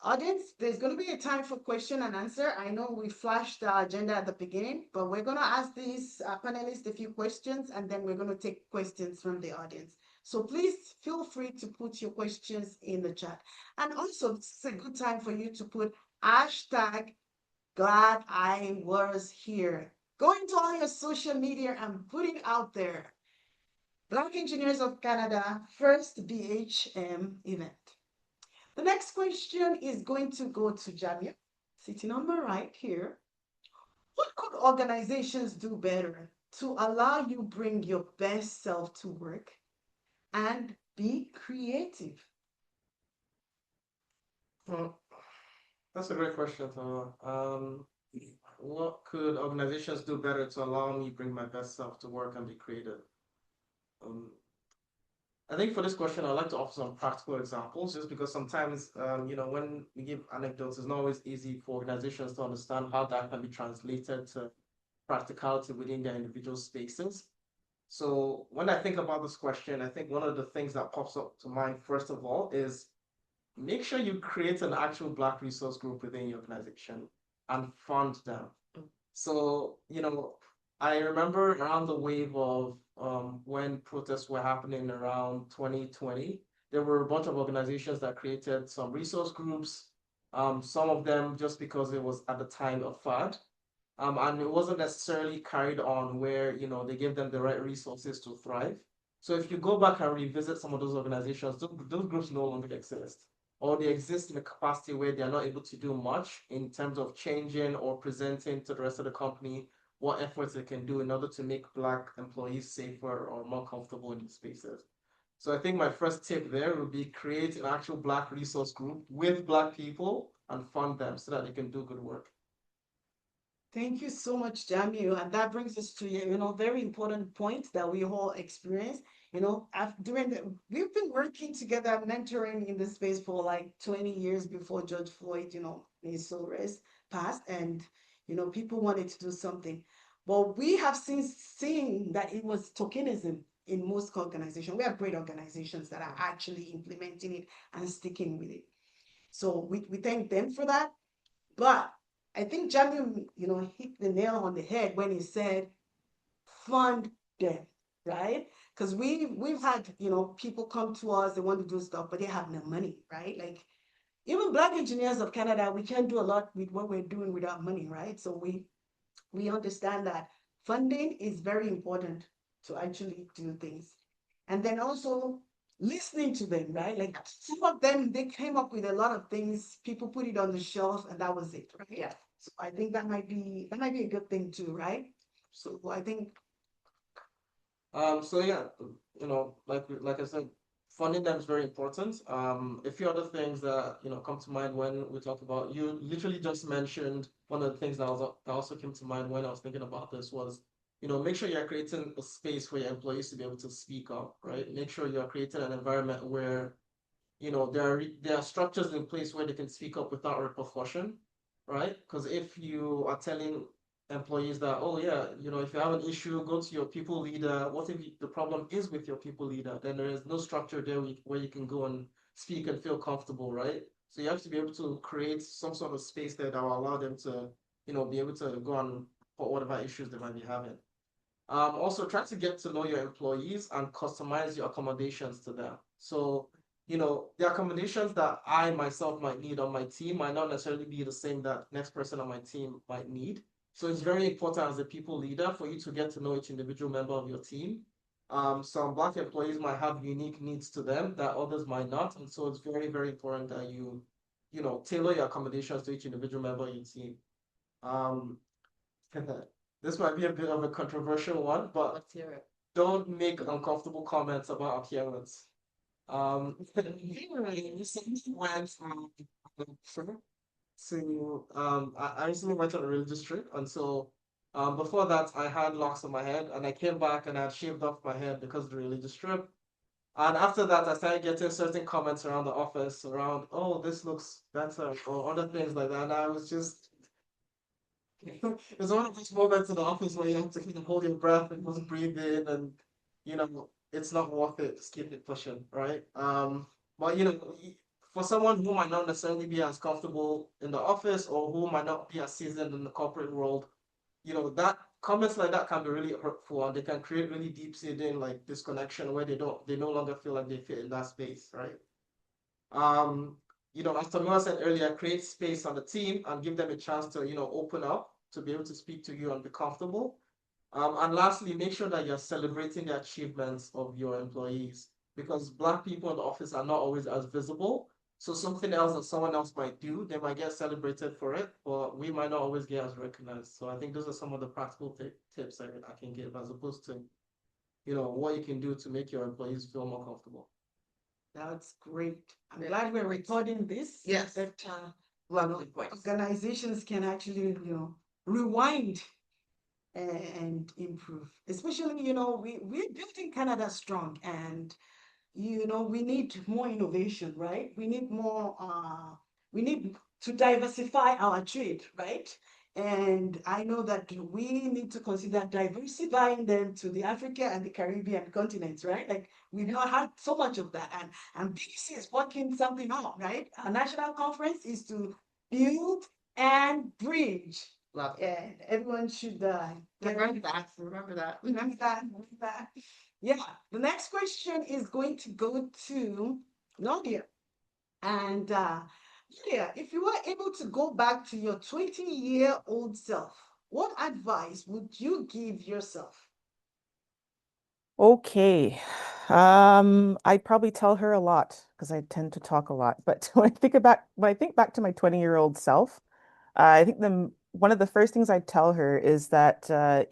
Audience, there's going to be a time for question and answer. I know we flashed the agenda at the beginning, but we're going to ask these panelists a few questions, and then we're going to take questions from the audience. So please feel free to put your questions in the chat. And also, this is a good time for you to put hashtag glad I was here. Go into all your social media and put it out there. Black Engineers of Canada, first BHM event. The next question is going to go to Jamia, sitting on my right here. What could organizations do better to allow you bring your best self to work and be creative? Well, that's a great question, Tara. What could organizations do better to allow me bring my best self to work and be creative? I think for this question, I'd like to offer some practical examples, just because sometimes, when we give anecdotes, it's not always easy for organizations to understand how that can be translated to practicality within their individual spaces. So when I think about this question, I think one of the things that pops up to mind, first of all, is make sure you create an actual Black resource group within your organization and fund them. So, I remember around the wave of when protests were happening around 2020, there were a bunch of organizations that created some resource groups, some of them just because it was at the time a fad. And it wasn't necessarily carried on where, they gave them the right resources to thrive. So if you go back and revisit some of those organizations, those groups no longer exist, or they exist in a capacity where they're not able to do much in terms of changing or presenting to the rest of the company what efforts they can do in order to make Black employees safer or more comfortable in these spaces. So I think my first tip there would be create an actual Black resource group with Black people and fund them so that they can do good work. Thank you so much, Jamil. And that brings us to very important point that we all experience. We've been working together, mentoring in this space for like 20 years before George Floyd, his soul rest, passed, and people wanted to do something. But we have seen that it was tokenism in most organizations. We have great organizations that are actually implementing it and sticking with it. So we thank them for that. But I think Jamil, hit the nail on the head when he said, fund them, right? Because we've had, people come to us, they want to do stuff, but they have no money, right? Like, even Black Engineers of Canada, we can't do a lot with what we're doing without money, right? So we understand that funding is very important. to actually do things. And then also listening to them, right? Like some of them, they came up with a lot of things, people put it on the shelf and that was it, right? Yeah. So I think that might be a good thing too, right? So I think So yeah, like I said, funding them is very important. A few other things that come to mind when we talk about, you literally just mentioned one of the things that also came to mind when I was thinking about this was, make sure you're creating a space for your employees to be able to speak up, right? Make sure you're creating an environment where there are structures in place where they can speak up without repercussion, right? Because if you are telling employees that, oh yeah, if you have an issue, go to your people leader. What if the problem is with your people leader? Then there is no structure there where you can go and speak and feel comfortable, right? So you have to be able to create some sort of space there that will allow them to, be able to go and report whatever issues they might be having. Also, try to get to know your employees and customize your accommodations to them. So, the accommodations that I myself might need on my team might not necessarily be the same that next person on my team might need. So it's very important as a people leader for you to get to know each individual member of your team. Some Black employees might have unique needs to them that others might not. And so it's very, very important that tailor your accommodations to each individual member of your team. Um, this might be a bit of a controversial one, but Let's hear it. don't make uncomfortable comments about appearance. I recently went I recently went on a religious trip, and so before that I had locks on my head, and I came back and I had shaved off my head because of the religious trip. And after that, I started getting certain comments around the office around, oh, this looks better, or other things like that. And I was just, it's one of those moments in the office where you have to kind of hold your breath and just breathe in, and it's not worth it. Just keep it pushing, right? But for someone who might not necessarily be as comfortable in the office or who might not be as seasoned in the corporate world, that comments like that can be really hurtful and they can create really deep-seated like disconnection where they no longer feel like they fit in that space, right? Um, as Tamila said earlier, create space on the team and give them a chance to, open up to be able to speak to you and be comfortable. And lastly, make sure that you're celebrating the achievements of your employees because Black people in the office are not always as visible. So something else that someone else might do, they might get celebrated for it, but we might not always get as recognized. So I think those are some of the practical tips I can give as opposed to, what you can do to make your employees feel more comfortable. that's great. I'm glad we're recording this. Yes. That Lovely points. organizations can actually, rewind and improve. Especially, we're building Canada strong and we need more innovation, right? We need to diversify our trade, right? And I know that we need to consider diversifying them to the Africa and the Caribbean continents, right? Like we've not had so much of that. And BC is working something out, right? Our national conference is to build and bridge. Love it. And everyone should Remember that. Remember that. remember that. Yeah, the next question is going to go to Nadia. And Nadia, if you were able to go back to your 20-year-old self, what advice would you give yourself? Okay. I'd probably tell her a lot because I tend to talk a lot. But when I think back to my 20-year-old self, I think one of the first things I'd tell her is that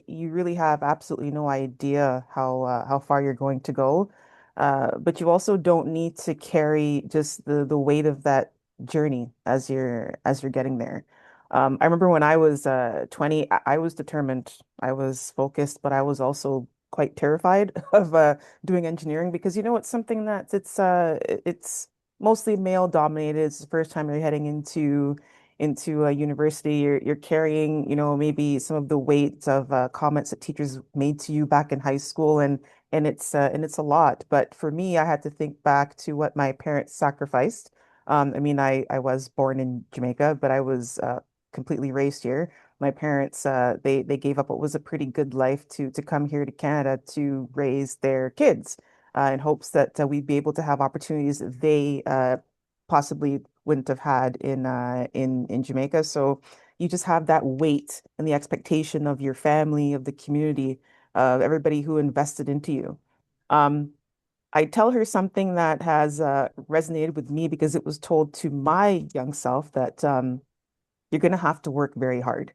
you really have absolutely no idea how far you're going to go. But you also don't need to carry just the weight of that journey as you're getting there. I remember when I was 20, I was determined, I was focused, but I was also quite terrified of doing engineering because it's something that it's mostly male dominated. It's the first time you're heading into a university. You're carrying, maybe some of the weight of comments that teachers made to you back in high school, and it's a lot. But for me, I had to think back to what my parents sacrificed. I mean, I was born in Jamaica, but I was completely raised here. My parents, they gave up what was a pretty good life to come here to Canada to raise their kids, in hopes that we'd be able to have opportunities that they possibly wouldn't have had in Jamaica. So you just have that weight and the expectation of your family, of the community, everybody who invested into you. I tell her something that has resonated with me because it was told to my young self that you're going to have to work very hard.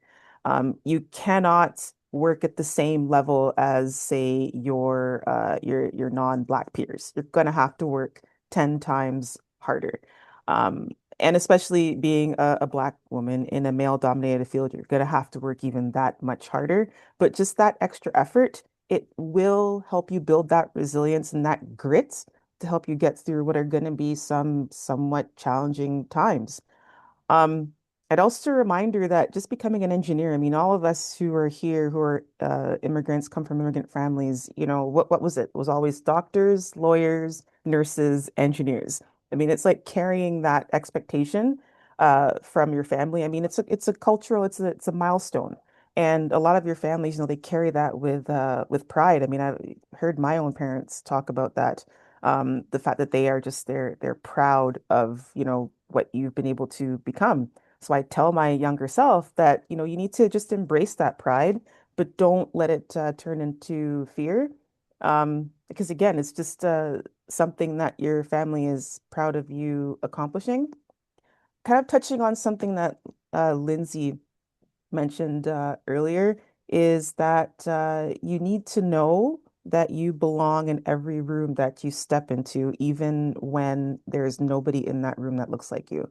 You cannot work at the same level as, say, your non-Black peers. You're going to have to work 10 times harder. Um, and especially being a Black woman in a male-dominated field, you're going to have to work even that much harder. But just that extra effort, it will help you build that resilience and that grit to help you get through what are going to be some somewhat challenging times. Um, I'd also remind her that just becoming an engineer, I mean, all of us who are here, who are immigrants, come from immigrant families, what was it? It was always doctors, lawyers, nurses, engineers. I mean, it's like carrying that expectation from your family. I mean, it's a cultural, it's a milestone. And a lot of your families, they carry that with pride. I mean, I've heard my own parents talk about that. The fact that they are just they're proud of, what you've been able to become. So I tell my younger self that, you need to just embrace that pride, but don't let it turn into fear. Because again, it's just something that your family is proud of you accomplishing. Kind of touching on something that Lindsay mentioned earlier is that you need to know that you belong in every room that you step into, even when there's nobody in that room that looks like you.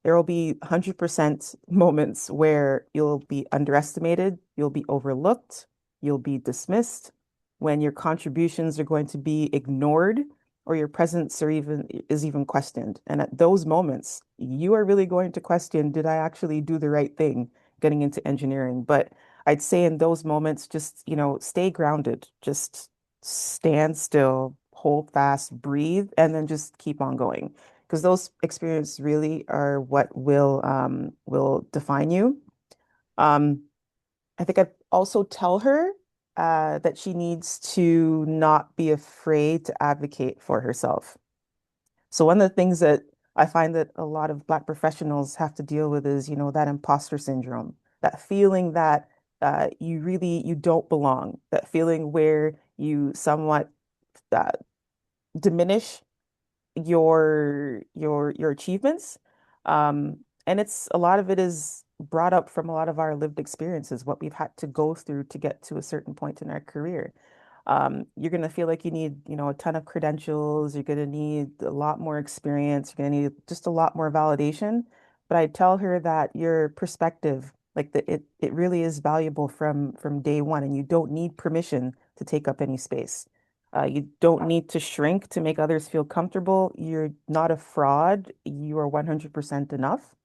There will be 100% moments where you'll be underestimated, you'll be overlooked, you'll be dismissed, when your contributions are going to be ignored or your presence is even questioned. And at those moments, you are really going to question, did I actually do the right thing getting into engineering? But I'd say in those moments, just, stay grounded, just stand still, hold fast, breathe, and then just keep on going because those experiences really are what will define you. Um, I think I'd also tell her that she needs to not be afraid to advocate for herself. So one of the things that I find that a lot of Black professionals have to deal with is, that imposter syndrome, that feeling that you don't belong, that feeling where you somewhat uh, diminish your achievements. And it's a lot of it is brought up from a lot of our lived experiences, what we've had to go through to get to a certain point in our career. You're going to feel like you need, a ton of credentials. You're going to need a lot more experience. You're going to need just a lot more validation. But I tell her that your perspective, like it really is valuable from day one, and you don't need permission to take up any space. You don't need to shrink to make others feel comfortable. You're not a fraud. You are 100% enough.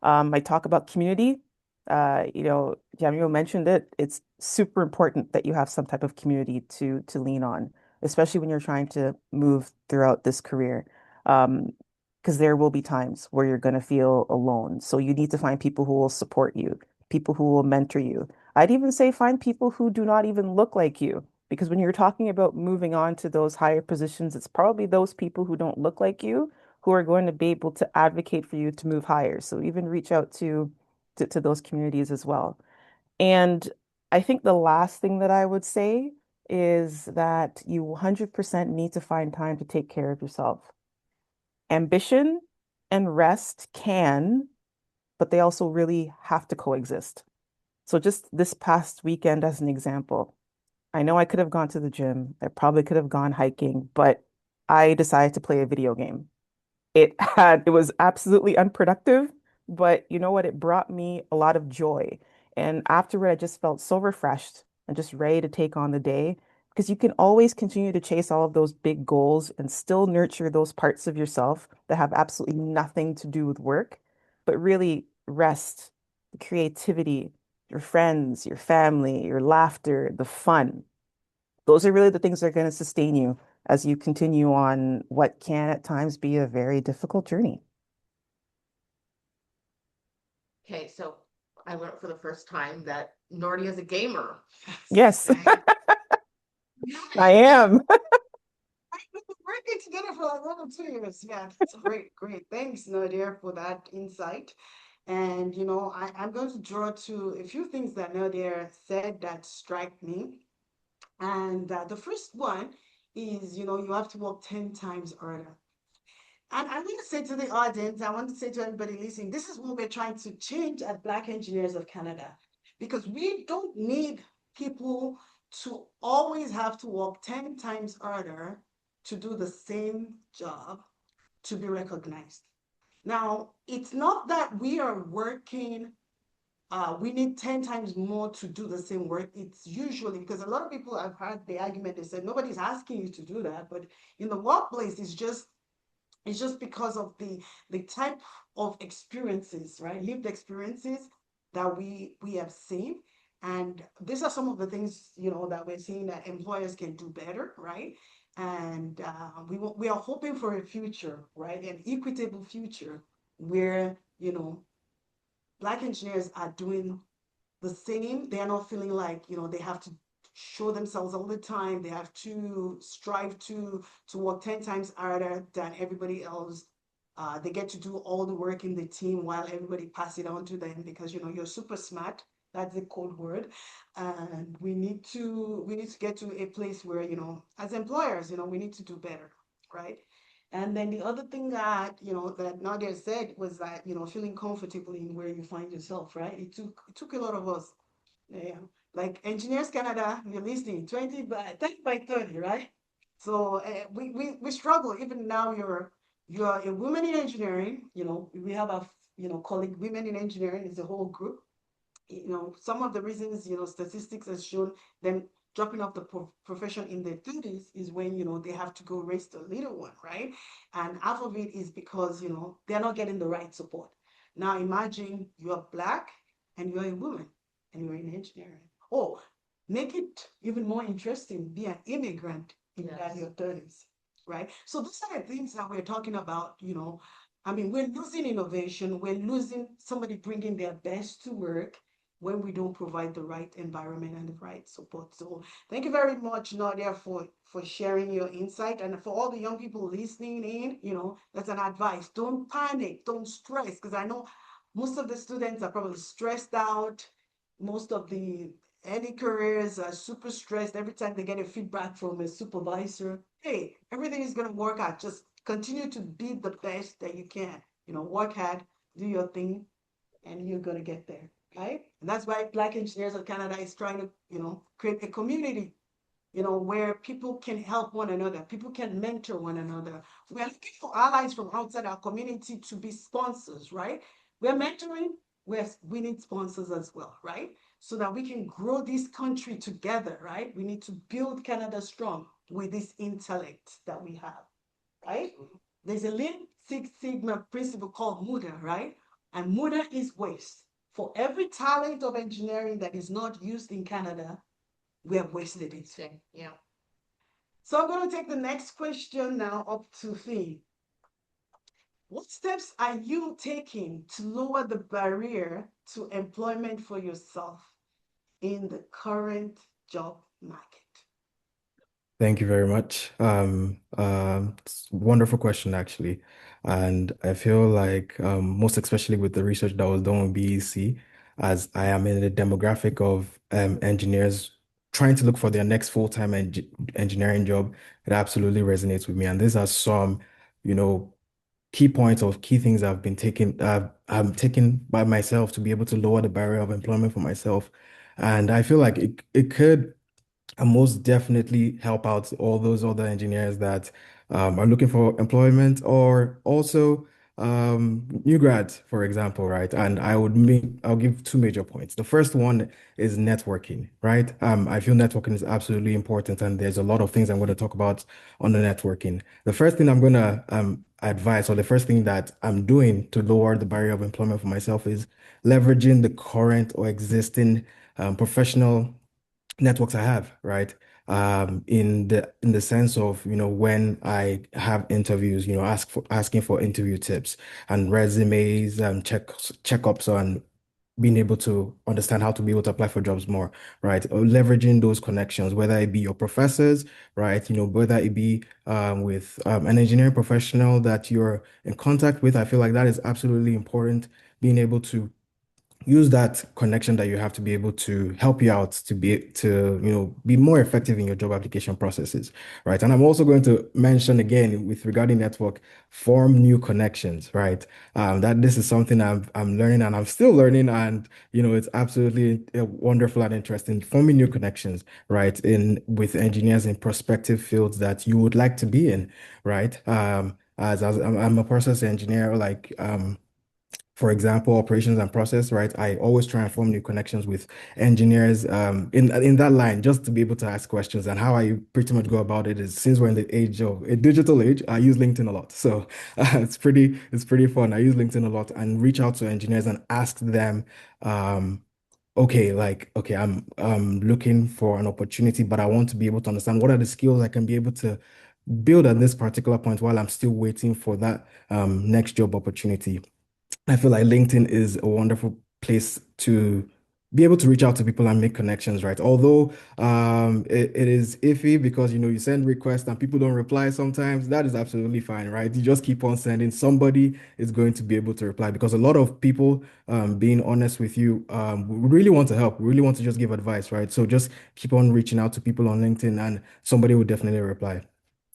I talk about community. Jamio mentioned it. It's super important that you have some type of community to lean on, especially when you're trying to move throughout this career. Because there will be times where you're going to feel alone. So you need to find people who will support you, people who will mentor you. I'd even say find people who do not even look like you. Because when you're talking about moving on to those higher positions, it's probably those people who don't look like you who are going to be able to advocate for you to move higher. So even reach out to those communities as well. And I think the last thing that I would say is that you 100% need to find time to take care of yourself. Ambition and rest can, but they also really have to coexist. So just this past weekend, as an example, I know I could have gone to the gym. I probably could have gone hiking, but I decided to play a video game. It was absolutely unproductive, but you know what? It brought me a lot of joy. And afterward, I just felt so refreshed and just ready to take on the day because you can always continue to chase all of those big goals and still nurture those parts of yourself that have absolutely nothing to do with work, but really rest, the creativity, your friends, your family, your laughter, the fun. Those are really the things that are going to sustain you as you continue on what can at times be a very difficult journey. Okay, so I learned for the first time that Nordy is a gamer. Yes, Right. I am. We've been working together for like over 2 years. Yeah, that's great, great. Thanks, Nadia, for that insight. And I'm going to draw to a few things that Nadia said that strike me. And the first one is, you have to work 10 times harder. And I want to say to the audience, I want to say to everybody listening, this is what we're trying to change at Black Engineers of Canada, because we don't need people to always have to work 10 times harder to do the same job to be recognized. Now, it's not that we are working, we need 10 times more to do the same work. It's usually because a lot of people have had the argument, they said nobody's asking you to do that, but in the workplace, it's just because of the type of experiences, right? Lived experiences that we have seen. And these are some of the things, that we're seeing that employers can do better, right? And we are hoping for a future, right? An equitable future where, Black engineers are doing the same. They are not feeling like, they have to show themselves all the time. They have to strive to work 10 times harder than everybody else. They get to do all the work in the team while everybody pass it on to them because you're super smart. That's the code word. And we need to get to a place where, as employers, we need to do better, right? And then the other thing that, that Nadia said was that, feeling comfortable in where you find yourself, right? It took a lot of us. Yeah. Like Engineers Canada, you're listening, 30 by 30, right? So we struggle. Even now you're a woman in engineering, we have a colleague women in engineering is a whole group. Some of the reasons, statistics has shown them dropping off the profession in their 30s is when, they have to go raise the little one, right? And half of it is because, they're not getting the right support. Now imagine you're Black and you're a woman and you're in engineering. Oh, make it even more interesting, be an immigrant in Yes. your 30s, right? So those are the things that we're talking about, I mean, we're losing innovation, we're losing somebody bringing their best to work when we don't provide the right environment and the right support. So thank you very much, Nadia, for sharing your insight. And for all the young people listening in, that's an advice. Don't panic, don't stress, because I know most of the students are probably stressed out. Most of the early careers are super stressed every time they get a feedback from a supervisor. Hey, everything is going to work out. Just continue to be the best that you can. Work hard, do your thing, and you're going to get there, right? And that's why Black Engineers of Canada is trying to, create a community, where people can help one another, people can mentor one another. We're looking for allies from outside our community to be sponsors, right? We're mentoring, we need sponsors as well, right? So that we can grow this country together, right? We need to build Canada strong with this intellect that we have, right? There's a Lean Six Sigma principle called MUDA, right? And MUDA is waste. For every talent of engineering that is not used in Canada, we have wasted it. Yeah. So I'm going to take the next question now up to Fee. What steps are you taking to lower the barrier to employment for yourself in the current job market? Thank you very much. It's a wonderful question, actually. And I feel like, most especially with the research that was done with BEC, as I am in the demographic of engineers trying to look for their next full-time engineering job, it absolutely resonates with me. And these are some, you know, key points of key things I'm taking by myself to be able to lower the barrier of employment for myself. And I feel like it could and most definitely help out all those other engineers that are looking for employment or also new grads, for example, right? And I'll give two major points. The first one is networking, right? I feel networking is absolutely important, and there's a lot of things I'm going to talk about on the networking. The first thing I'm going to advise, or the first thing that I'm doing to lower the barrier of employment for myself is leveraging the current or existing professional networks I have, right? In the sense of, when I have interviews, asking for interview tips and resumes and checkups on being able to understand how to be able to apply for jobs more, right? Or leveraging those connections, whether it be your professors, right? Whether it be with an engineering professional that you're in contact with. I feel like that is absolutely important, being able to use that connection that you have to be able to help you out to be more effective in your job application processes, right? And I'm also going to mention again with regarding network, form new connections, right? That this is something I'm learning and I'm still learning, and it's absolutely wonderful and interesting forming new connections, right? In with engineers in prospective fields that you would like to be in, right? As I'm a process engineer, like for example, operations and process, right? I always try and form new connections with engineers in that line, just to be able to ask questions. And how I pretty much go about it is, since we're in the age of a digital age, I use LinkedIn a lot. So it's pretty fun. I use LinkedIn a lot and reach out to engineers and ask them, okay, okay, I'm looking for an opportunity, but I want to be able to understand what are the skills I can be able to build at this particular point while I'm still waiting for that next job opportunity. I feel like LinkedIn is a wonderful place to be able to reach out to people and make connections, right? Although it is iffy because you send requests and people don't reply sometimes. That is absolutely fine, right? You just keep on sending. Somebody is going to be able to reply because a lot of people, being honest with you, really want to help, really want to just give advice, right? So just keep on reaching out to people on LinkedIn and somebody will definitely reply.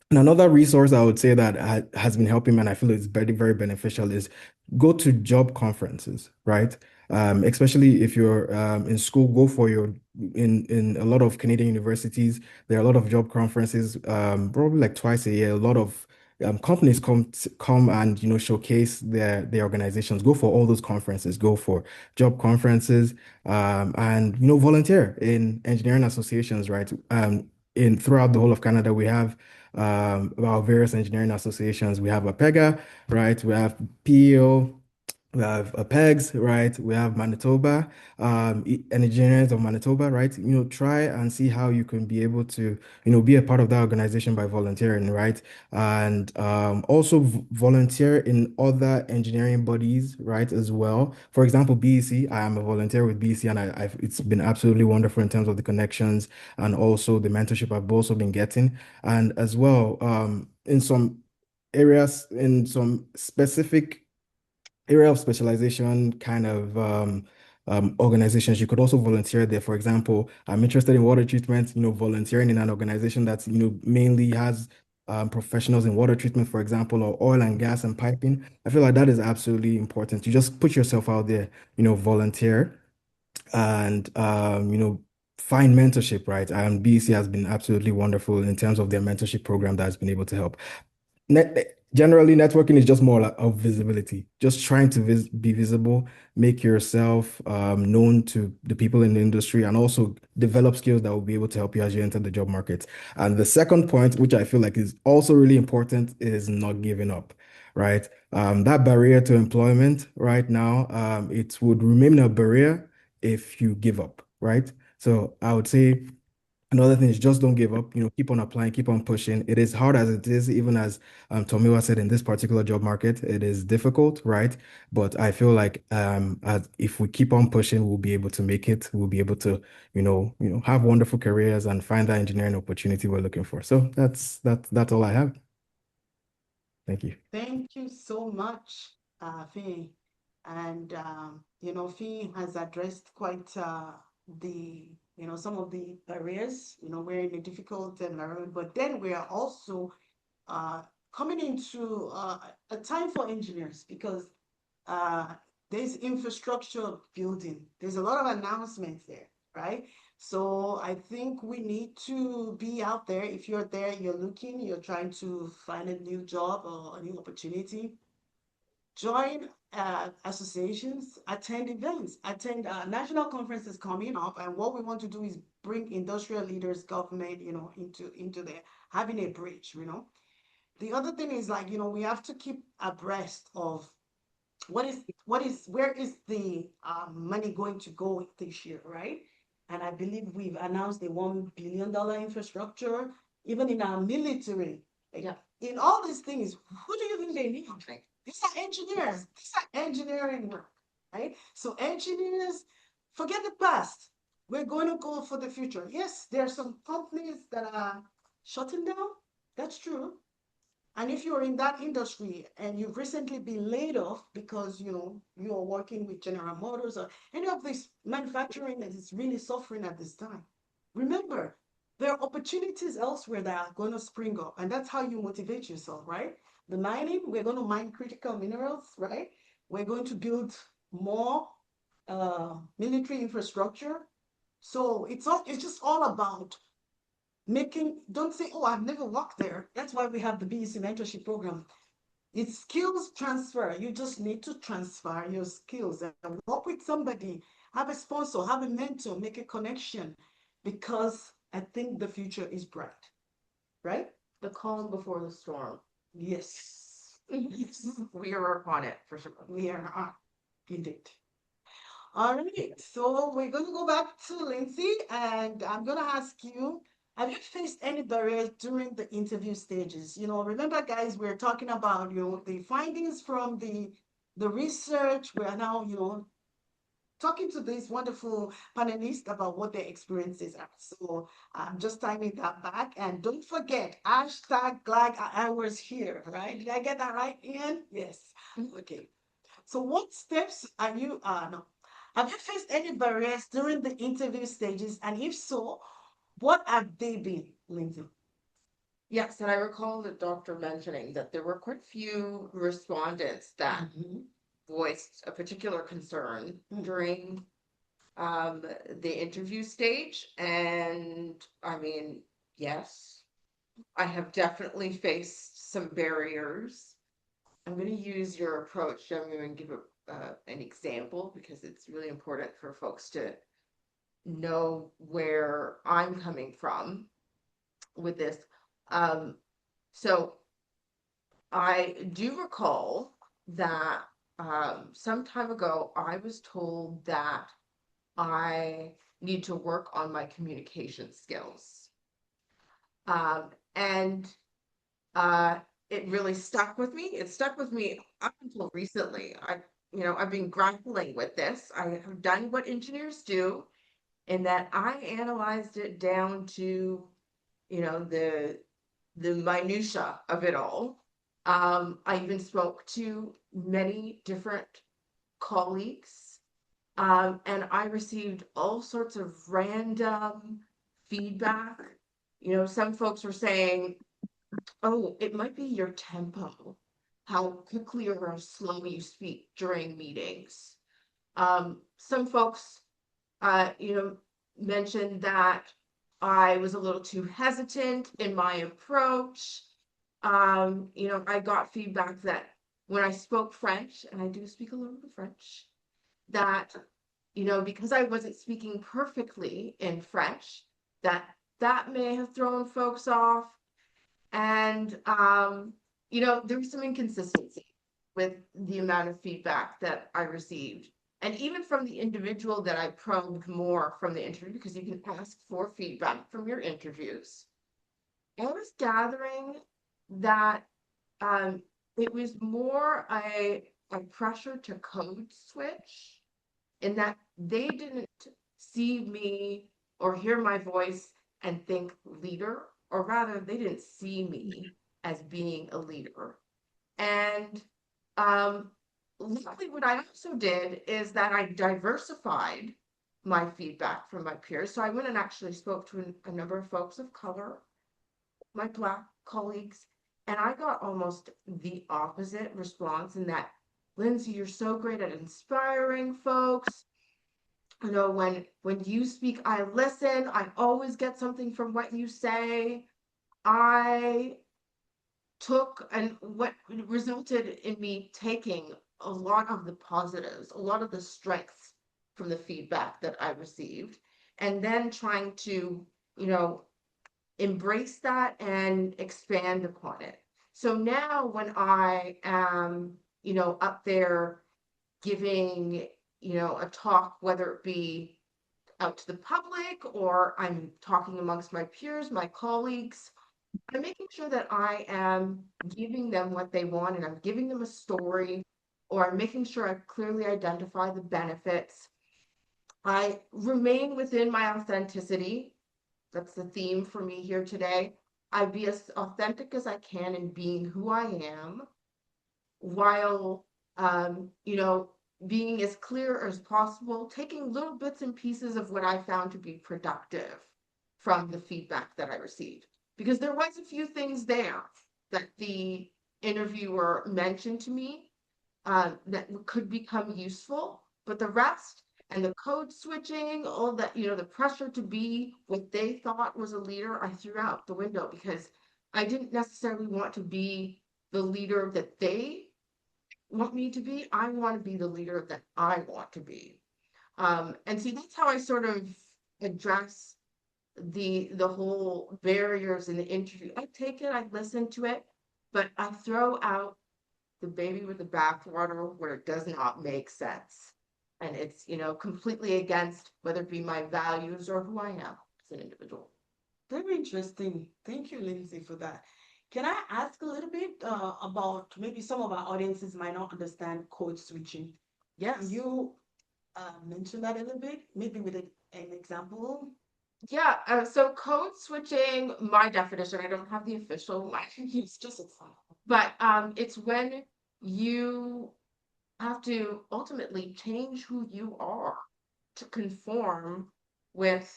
And another resource I would say that has been helping me and I feel it's very, very beneficial is go to job conferences, right? Especially if you're in school, go for in a lot of Canadian universities, there are a lot of job conferences, probably like twice a year. A lot of companies come and showcase their organizations. Go for all those conferences. Go for job conferences, and volunteer in engineering associations, right? In throughout the whole of Canada, we have our various engineering associations. We have APEGA, right? We have PEO, we have PEGS, right? We have Manitoba, engineers of Manitoba, right? Try and see how you can be able to, be a part of that organization by volunteering, right? And also volunteer in other engineering bodies, right, as well. For example, BEC, I am a volunteer with BEC, and it's been absolutely wonderful in terms of the connections and also the mentorship I've also been getting. And as well, in some areas, in some specific area of specialization kind of organizations, you could also volunteer there. For example, I'm interested in water treatment, volunteering in an organization that's, mainly has professionals in water treatment, for example, or oil and gas and piping. I feel like that is absolutely important. You just put yourself out there, volunteer and, find mentorship, right? And BEC has been absolutely wonderful in terms of their mentorship program that has been able to help. Generally, networking is just more like of visibility, just trying to be visible, make yourself known to the people in the industry, and also develop skills that will be able to help you as you enter the job market. And the second point, which I feel like is also really important, is not giving up, right? That barrier to employment right now, it would remain a barrier if you give up, right? So I would say another thing is just don't give up, keep on applying, keep on pushing. It is hard as it is, even as Tomiwa said, in this particular job market, it is difficult, right? But I feel like as if we keep on pushing, we'll be able to make it. We'll be able to, have wonderful careers and find that engineering opportunity we're looking for. So that's all I have. Thank you. Thank you so much, Fee. And Fee has addressed quite the some of the barriers. We're in a difficult environment, but then we are also uh, coming into a time for engineers because uh, there's infrastructure building. There's a lot of announcements there, right? So I think we need to be out there. If you're there, you're looking, you're trying to find a new job or a new opportunity, join associations, attend events, attend national conferences coming up. And what we want to do is bring industrial leaders, government, into there, having a bridge. The other thing is like, we have to keep abreast of where is the money going to go this year, right? And I believe we've announced the $1 billion infrastructure, even in our military. Like, Yeah. in all these things, who do you think they need? Like, these are engineers. These are engineering work, right? So engineers, forget the past. We're going to go for the future. Yes, there are some companies that are shutting down. That's true. And if you're in that industry and you've recently been laid off because you're working with General Motors or any of this manufacturing that is really suffering at this time, remember there are opportunities elsewhere that are going to spring up, and that's how you motivate yourself, right? The mining, we're going to mine critical minerals, right? We're going to build more military infrastructure. So it's just all about don't say, oh, I've never worked there. That's why we have the BEC mentorship program. It's skills transfer. You just need to transfer your skills and work with somebody, have a sponsor, have a mentor, make a connection, because I think the future is bright, right? The calm before the storm. Yes. Yes. We are upon it for sure. We are indeed. All right, so we're going to go back to Lindsay, and I'm going to ask you, have you faced any barriers during the interview stages? Remember, guys, we're talking about, the findings from the research. We are now, talking to these wonderful panelists about what their experiences are. So I'm just timing that back. And don't forget, hashtag glad I was here, right? Did I get that right, Ian? Yes. Okay. So what steps are you, no. Have you faced any barriers during the interview stages? And if so, what have they been, Lindsay? Yes, and I recall the doctor mentioning that there were quite a few respondents that voiced a particular concern during the interview stage. And I mean, yes, I have definitely faced some barriers. I'm going to use your approach. I'm going to give an example because it's really important for folks to know where I'm coming from with this. So I do recall that some time ago, I was told that I need to work on my communication skills. And it really stuck with me. It stuck with me up until recently. I've been grappling with this. I have done what engineers do, in that I analyzed it down to, the minutia of it all. I even spoke to many different colleagues, and I received all sorts of random feedback. Some folks were saying, oh, it might be your tempo, how quickly or slow you speak during meetings. Some folks, mentioned that I was a little too hesitant in my approach. I got feedback that when I spoke French, and I do speak a little bit of French, that, because I wasn't speaking perfectly in French, that may have thrown folks off. And, there was some inconsistency with the amount of feedback that I received. And even from the individual that I probed more from the interview, because you can ask for feedback from your interviews, I was gathering that it was more a pressure to code switch, in that they didn't see me or hear my voice and think leader, or rather they didn't see me as being a leader. And luckily what I also did is that I diversified my feedback from my peers. So I went and actually spoke to a number of folks of color, my Black colleagues, and I got almost the opposite response, in that, Lindsay, you're so great at inspiring folks. When you speak, I listen. I always get something from what you say. I took, and what resulted in me taking a lot of the positives, a lot of the strengths from the feedback that I received, and then trying to, embrace that and expand upon it. So now when I am, up there giving, a talk, whether it be out to the public or I'm talking amongst my peers, my colleagues, I'm making sure that I am giving them what they want, and I'm giving them a story, or I'm making sure I clearly identify the benefits. I remain within my authenticity. That's the theme for me here today. I be as authentic as I can in being who I am, while you know, being as clear as possible, taking little bits and pieces of what I found to be productive from the feedback that I received. Because there was a few things there that the interviewer mentioned to me that could become useful, but the rest and the code switching, all that, you know, the pressure to be what they thought was a leader, I threw out the window because I didn't necessarily want to be the leader that they want me to be. I want to be the leader that I want to be. And see, that's how I sort of address the whole barriers in the interview. I take it, I listen to it, but I throw out the baby with the bathwater where it does not make sense. And it's, you know, completely against whether it be my values or who I am as an individual. Very interesting. Thank you, Lindsay, for that. Can I ask a little bit about maybe some of our audiences might not understand code switching? Yes. You mention that a little bit, maybe with an example? Yeah, so code switching, my definition, I don't have the official one, It's just a example. but it's when you have to ultimately change who you are to conform with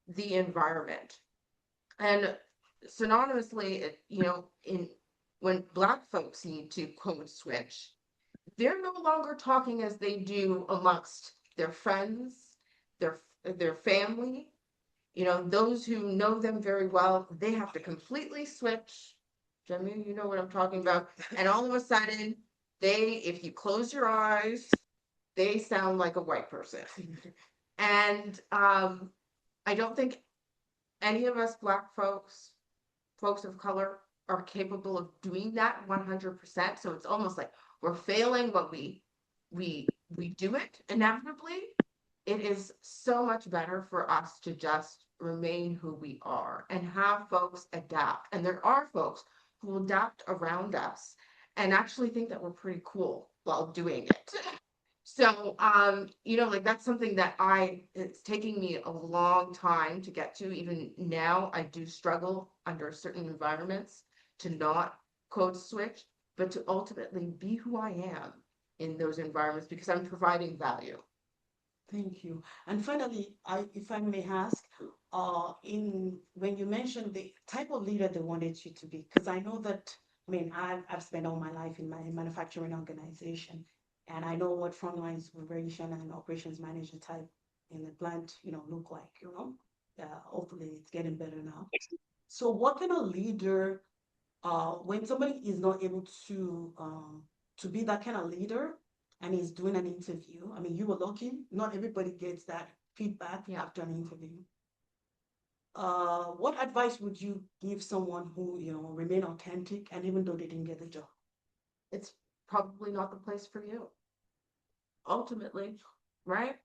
the environment. And synonymously, you know, in when Black folks need to code switch, they're no longer talking as they do amongst their friends, their family, you know, those who know them very well. They have to completely switch. Jimmy, you know what I'm talking about. And all of a sudden, if you close your eyes, they sound like a white person. And I don't think any of us Black folks of color, are capable of doing that 100%. So it's almost like we're failing when we do it inevitably. It is so much better for us to just remain who we are and have folks adapt. And there are folks who will adapt around us and actually think that we're pretty cool while doing it. So, you know, like that's something that it's taking me a long time to get to. Even now, I do struggle under certain environments to not code switch, but to ultimately be who I am in those environments because I'm providing value. Thank you. And finally, if I may ask, in when you mentioned the type of leader they wanted you to be, because I know that, I mean, I've spent all my life in my manufacturing organization, and I know what frontline supervision and operations manager type in the plant, you know, look like, you know. Hopefully it's getting better now. So what kind of leader, when somebody is not able to be that kind of leader and is doing an interview, I mean, you were lucky, not everybody gets that feedback Yeah. after an interview. What advice would you give someone who, you know, remain authentic and even though they didn't get the job? It's probably not the place for you, ultimately, right?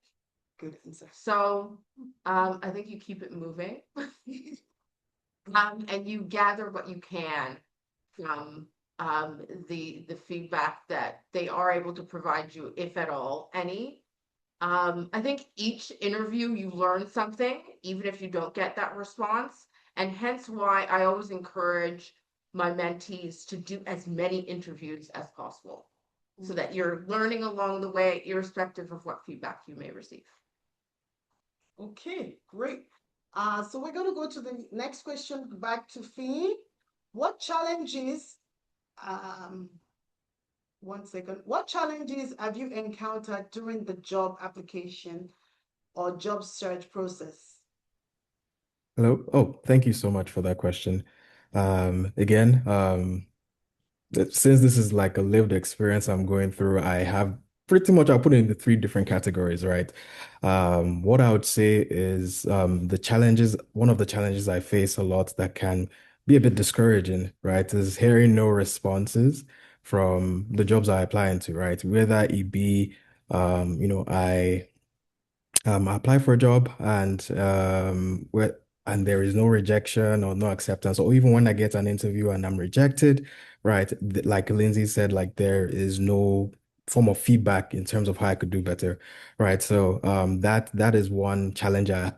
Good answer. So, I think you keep it moving. And you gather what you can from the feedback that they are able to provide you, if at all, any. I think each interview you learn something, even if you don't get that response, and hence why I always encourage my mentees to do as many interviews as possible, so that you're learning along the way, irrespective of what feedback you may receive. Okay, great. So we're going to go to the next question back to Fee. What challenges, um, one second, what challenges have you encountered during the job application or job search process? Hello. Oh, thank you so much for that question. Again, since this is like a lived experience I'm going through, I have pretty much, I'll put it into three different categories, right? What I would say is the challenges, one of the challenges I face a lot that can be a bit discouraging, right, is hearing no responses from the jobs I apply into, right? Whether it be, I apply for a job and and there is no rejection or no acceptance, or even when I get an interview and I'm rejected, right? Like Lindsay said, like there is no form of feedback in terms of how I could do better, right? So that is one challenge I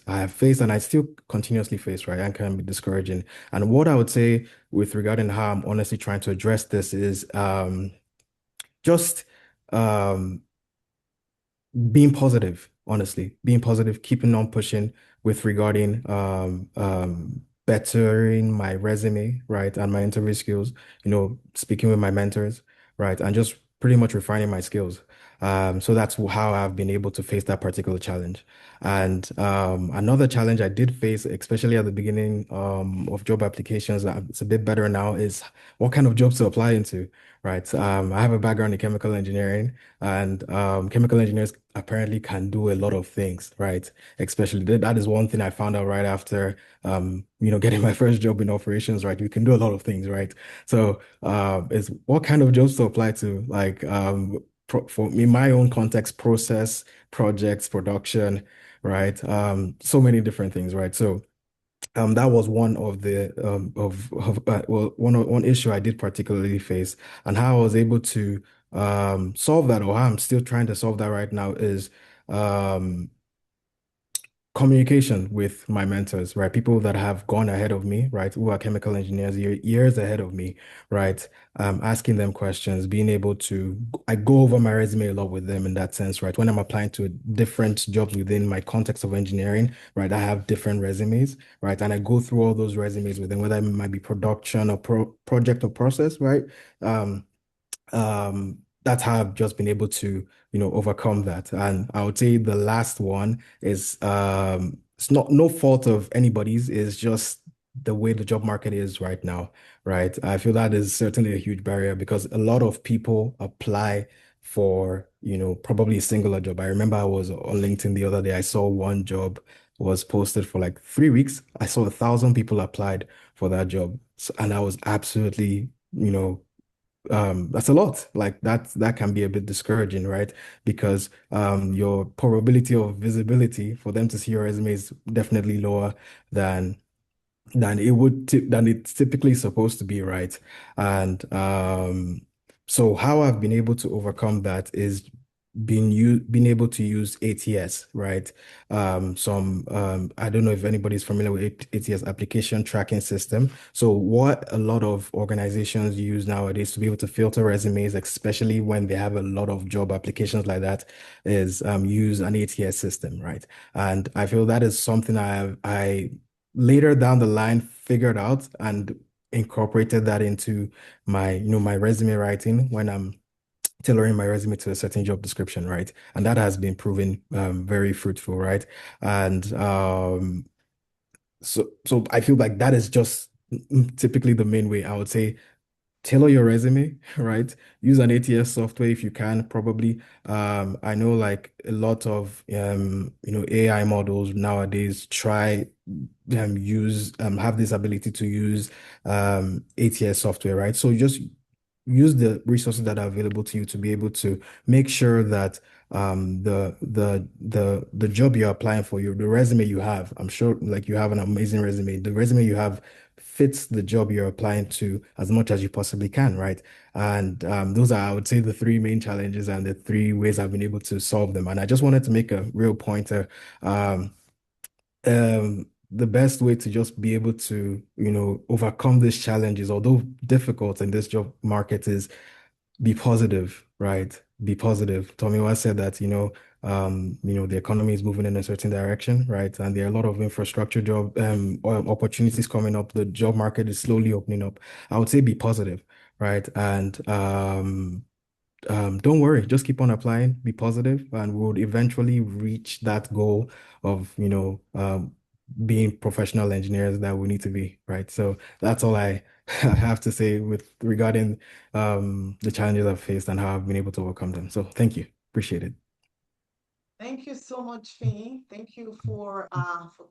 have faced and I still continuously face, right? And can be discouraging. And what I would say with regarding how I'm honestly trying to address this is just um being positive, honestly, being positive, keeping on pushing with regarding bettering my resume, right, and my interview skills, speaking with my mentors, right, and just pretty much refining my skills. So that's how I've been able to face that particular challenge. And another challenge I did face, especially at the beginning of job applications, it's a bit better now, is what kind of jobs to apply into, right? I have a background in chemical engineering, and chemical engineers apparently can do a lot of things, right? Especially that is one thing I found out right after, getting my first job in operations, right? You can do a lot of things, right? So, is what kind of jobs to apply to? Like, for in my own context, process, projects, production, right? So many different things, right? So, that was one of the well, one issue I did particularly face, and how I was able to solve that, or how I'm still trying to solve that right now, is um communication with my mentors, right? People that have gone ahead of me, right? Who are chemical engineers years ahead of me, right? Asking them questions, being able to, I go over my resume a lot with them in that sense, right? When I'm applying to different jobs within my context of engineering, right? I have different resumes, right? And I go through all those resumes with them, whether it might be production or project or process, right? Um, that's how I've just been able to, overcome that. And I would say the last one is it's not no fault of anybody's, it's just the way the job market is right now, right? I feel that is certainly a huge barrier because a lot of people apply for, probably a singular job. I remember I was on LinkedIn the other day, I saw one job was posted for like 3 weeks. I saw 1,000 people applied for that job. And I was absolutely, that's a lot. Like that can be a bit discouraging, right? Because your probability of visibility for them to see your resume is definitely lower than than it's typically supposed to be, right? And so how I've been able to overcome that is being able to use ATS, right? Some I don't know if anybody's familiar with ATS, application tracking system. So what a lot of organizations use nowadays to be able to filter resumes, especially when they have a lot of job applications like that, is use an ATS system, right? And I feel that is something I later down the line figured out and incorporated that into my, my resume writing when I'm tailoring my resume to a certain job description, right? And that has been proven very fruitful, right? And so I feel like that is just typically the main way. I would say tailor your resume, right? Use an ATS software if you can, probably. I know like a lot of AI models nowadays try use have this ability to use ATS software, right? So just use the resources that are available to you to be able to make sure that the job you're applying for, the resume you have, I'm sure like you have an amazing resume. The resume you have fits the job you're applying to as much as you possibly can, right? And those are, I would say, the three main challenges and the three ways I've been able to solve them. And I just wanted to make a real pointer. The best way to just be able to, overcome these challenges, although difficult in this job market, is be positive, right? Be positive. Tommy said that, the economy is moving in a certain direction, right? And there are a lot of infrastructure job opportunities coming up. The job market is slowly opening up. I would say be positive, right? And don't worry, just keep on applying, be positive, and we'll eventually reach that goal of, being professional engineers that we need to be, right? So that's all I have to say with regarding the challenges I've faced and how I've been able to overcome them. So thank you. Appreciate it. Thank you so much, Fee. Thank you for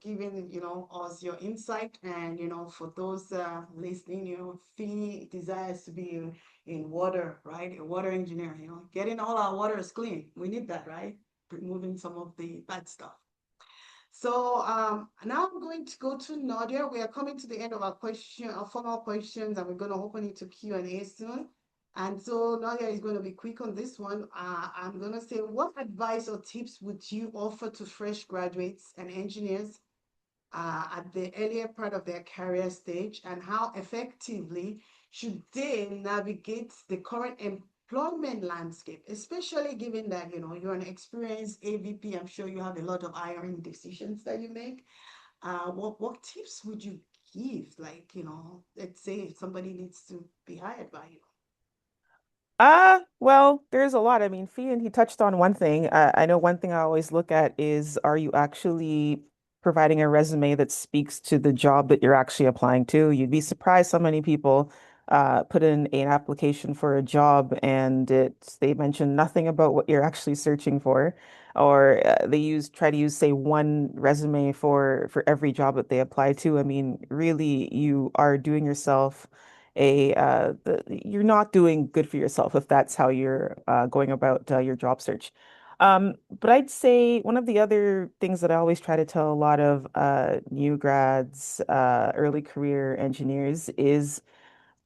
giving, us your insight. And, for those listening, Fee desires to be in water, right? A water engineer, getting all our waters clean. We need that, right? Removing some of the bad stuff. So now I'm going to go to Nadia. We are coming to the end of our formal questions, and we're going to open it to Q&A soon. And so Nadia is going to be quick on this one. I'm going to say, what advice or tips would you offer to fresh graduates and engineers at the earlier part of their career stage, and how effectively should they navigate the current employment landscape, especially given that, you're an experienced AVP. I'm sure you have a lot of hiring decisions that you make. What tips would you give? Like, let's say somebody needs to be hired by you. Well, there's a lot. I mean, Fian, he touched on one thing. I know one thing I always look at is, are you actually providing a resume that speaks to the job that you're actually applying to? You'd be surprised how many people put in an application for a job and they mention nothing about what you're actually searching for, or they try to use, say, one resume for every job that they apply to. I mean, really, you are doing yourself you're not doing good for yourself if that's how you're going about your job search. But I'd say one of the other things that I always try to tell a lot of new grads, early career engineers is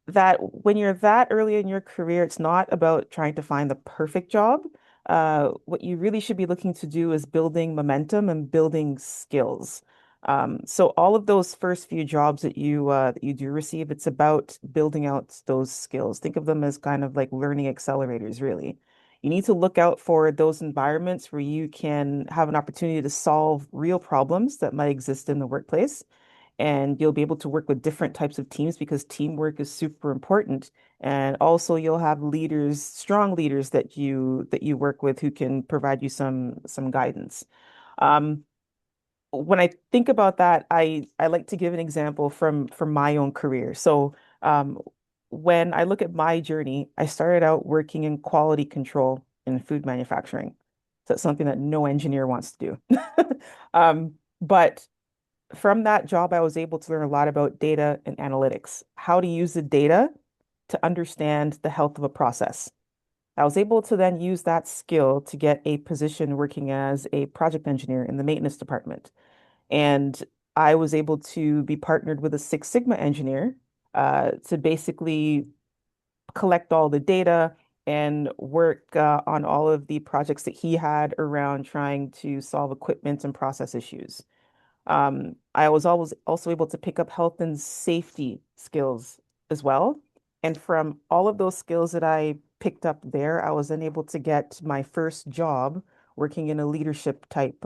that when you're that early in your career, it's not about trying to find the perfect job. What you really should be looking to do is building momentum and building skills. So all of those first few jobs that you do receive, it's about building out those skills. Think of them as kind of like learning accelerators, really. You need to look out for those environments where you can have an opportunity to solve real problems that might exist in the workplace, and you'll be able to work with different types of teams because teamwork is super important. And also you'll have leaders, strong leaders that you work with who can provide you some guidance. Um, when I think about that, I like to give an example from my own career. So when I look at my journey, I started out working in quality control in food manufacturing. So that's something that no engineer wants to do. But from that job, I was able to learn a lot about data and analytics, how to use the data to understand the health of a process. I was able to then use that skill to get a position working as a project engineer in the maintenance department. And I was able to be partnered with a Six Sigma engineer to basically collect all the data and work on all of the projects that he had around trying to solve equipment and process issues. I was always also able to pick up health and safety skills as well. And from all of those skills that I picked up there, I was then able to get my first job working in a leadership type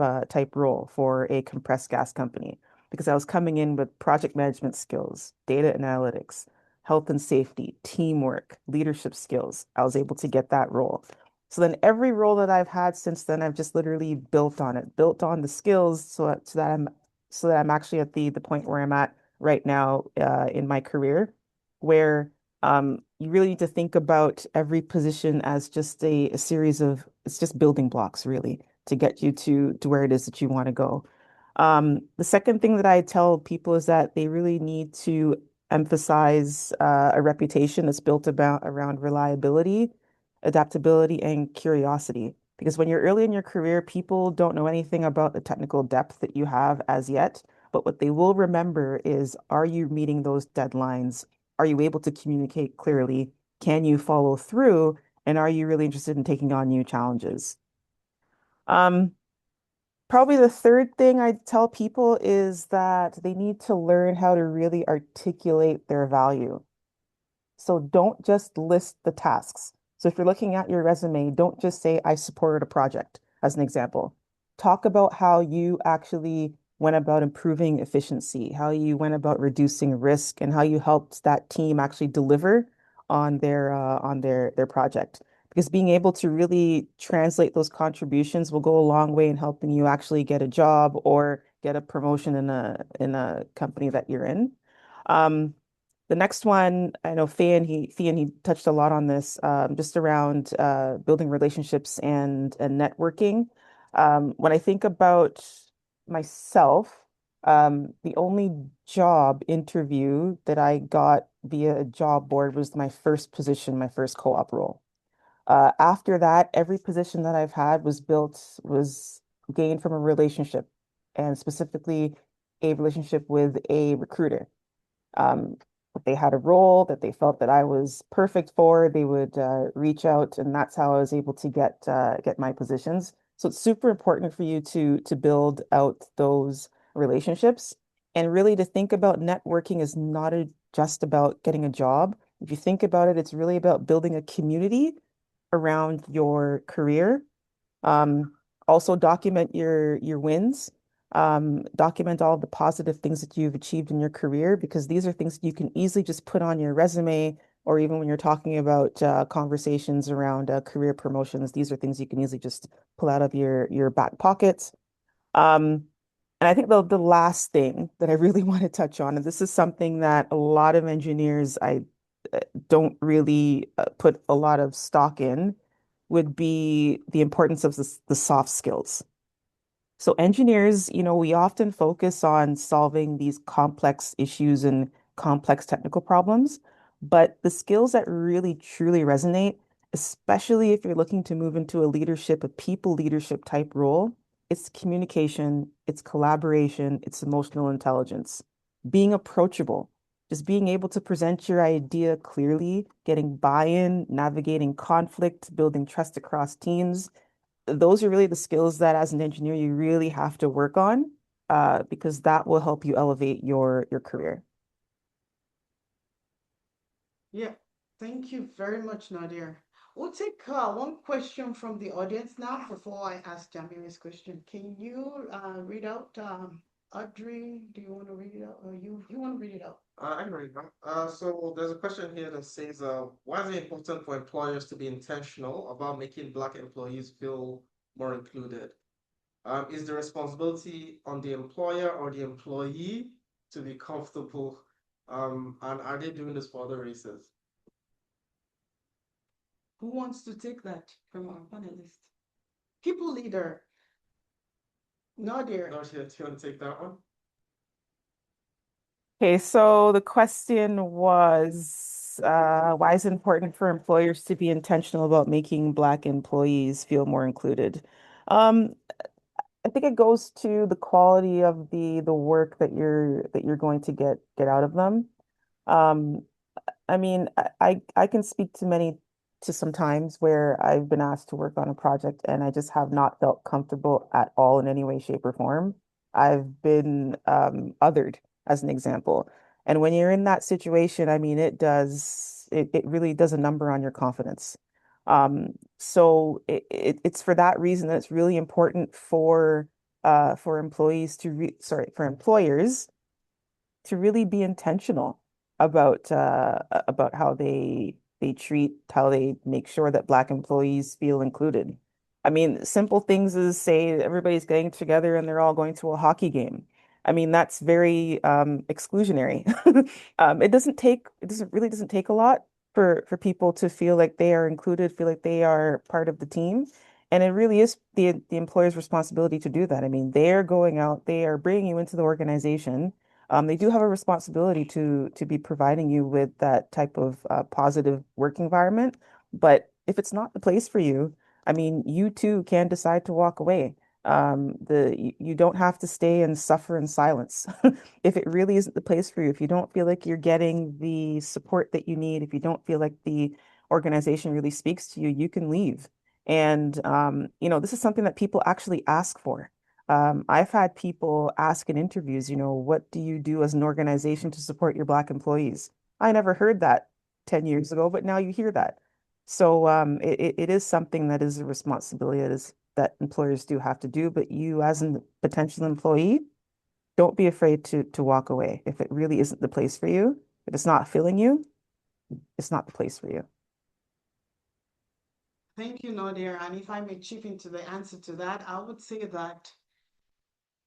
role for a compressed gas company because I was coming in with project management skills, data analytics, health and safety, teamwork, leadership skills. I was able to get that role. So then every role that I've had since then, I've just literally built on it, built on the skills so that I'm actually at the point where I'm at right now in my career, where you really need to think about every position as just a series of it's just building blocks really to get you to where it is that you want to go. The second thing that I tell people is that they really need to emphasize a reputation that's built about around reliability, adaptability, and curiosity. Because when you're early in your career, people don't know anything about the technical depth that you have as yet. But what they will remember is, are you meeting those deadlines? Are you able to communicate clearly? Can you follow through? And are you really interested in taking on new challenges? Um, Probably the third thing I'd tell people is that they need to learn how to really articulate their value. So don't just list the tasks. So if you're looking at your resume, don't just say, I supported a project, as an example. Talk about how you actually went about improving efficiency, how you went about reducing risk, and how you helped that team actually deliver on their project. Because being able to really translate those contributions will go a long way in helping you actually get a job or get a promotion in a company that you're in. Um, the next one, I know Fian, he touched a lot on this, just around building relationships and networking. When I think about myself, the only job interview that I got via a job board was my first position, my first co-op role. After that, every position that I've had was gained from a relationship, and specifically a relationship with a recruiter. Um, if they had a role that they felt that I was perfect for, they would reach out, and that's how I was able to get my positions. So it's super important for you to build out those relationships and really to think about networking is not just about getting a job. If you think about it, it's really about building a community around your career. Um, Also document your wins. Document all of the positive things that you've achieved in your career because these are things that you can easily just put on your resume or even when you're talking about conversations around career promotions, these are things you can easily just pull out of your back pockets. Um, and I think the last thing that I really want to touch on, and this is something that a lot of engineers I don't really put a lot of stock in, would be the importance of the soft skills. So engineers, we often focus on solving these complex issues and complex technical problems, but the skills that really truly resonate, especially if you're looking to move into a people leadership type role, it's communication, it's collaboration, it's emotional intelligence, being approachable, just being able to present your idea clearly, getting buy-in, navigating conflict, building trust across teams, those are really the skills that as an engineer you really have to work on because that will help you elevate your career. Yeah, thank you very much, Nadia. We'll take one question from the audience now before I ask Jamira's question. Can you read out, Audrey, do you want to read it out? Or you want to read it out? I can read them. So there's a question here that says, why is it important for employers to be intentional about making Black employees feel more included? Is the responsibility on the employer or the employee to be comfortable? And are they doing this for other races? Who wants to take that from our panelists? People leader, Nadia. Not here. Do you want to take that one? Okay, so the question was, why is it important for employers to be intentional about making Black employees feel more included? Um, I think it goes to the quality of the work that you're going to get out of them. Um, I mean, I can speak to some times where I've been asked to work on a project and I just have not felt comfortable at all in any way, shape, or form. I've been othered, as an example. And when you're in that situation, I mean, it really does a number on your confidence. So it's for that reason that it's really important for employees to for employers to really be intentional about how they treat, how they make sure that Black employees feel included. I mean, simple things is say everybody's getting together and they're all going to a hockey game. I mean, that's very exclusionary. It doesn't take a lot for people to feel like they are included, feel like they are part of the team. And it really is the employer's responsibility to do that. I mean, they're going out, they are bringing you into the organization, they do have a responsibility to be providing you with that type of positive work environment. But if it's not the place for you, I mean, you too can decide to walk away. You don't have to stay and suffer in silence. If it really isn't the place for you, if you don't feel like you're getting the support that you need, if you don't feel like the organization really speaks to you, you can leave. And this is something that people actually ask for. I've had people ask in interviews, what do you do as an organization to support your Black employees? I never heard that 10 years ago, but now you hear that. So it is something that is a responsibility that employers do have to do, but you as a potential employee, don't be afraid to walk away. If it really isn't the place for you, if it's not filling you, it's not the place for you. Thank you, Nadia. And if I may chip into the answer to that, I would say that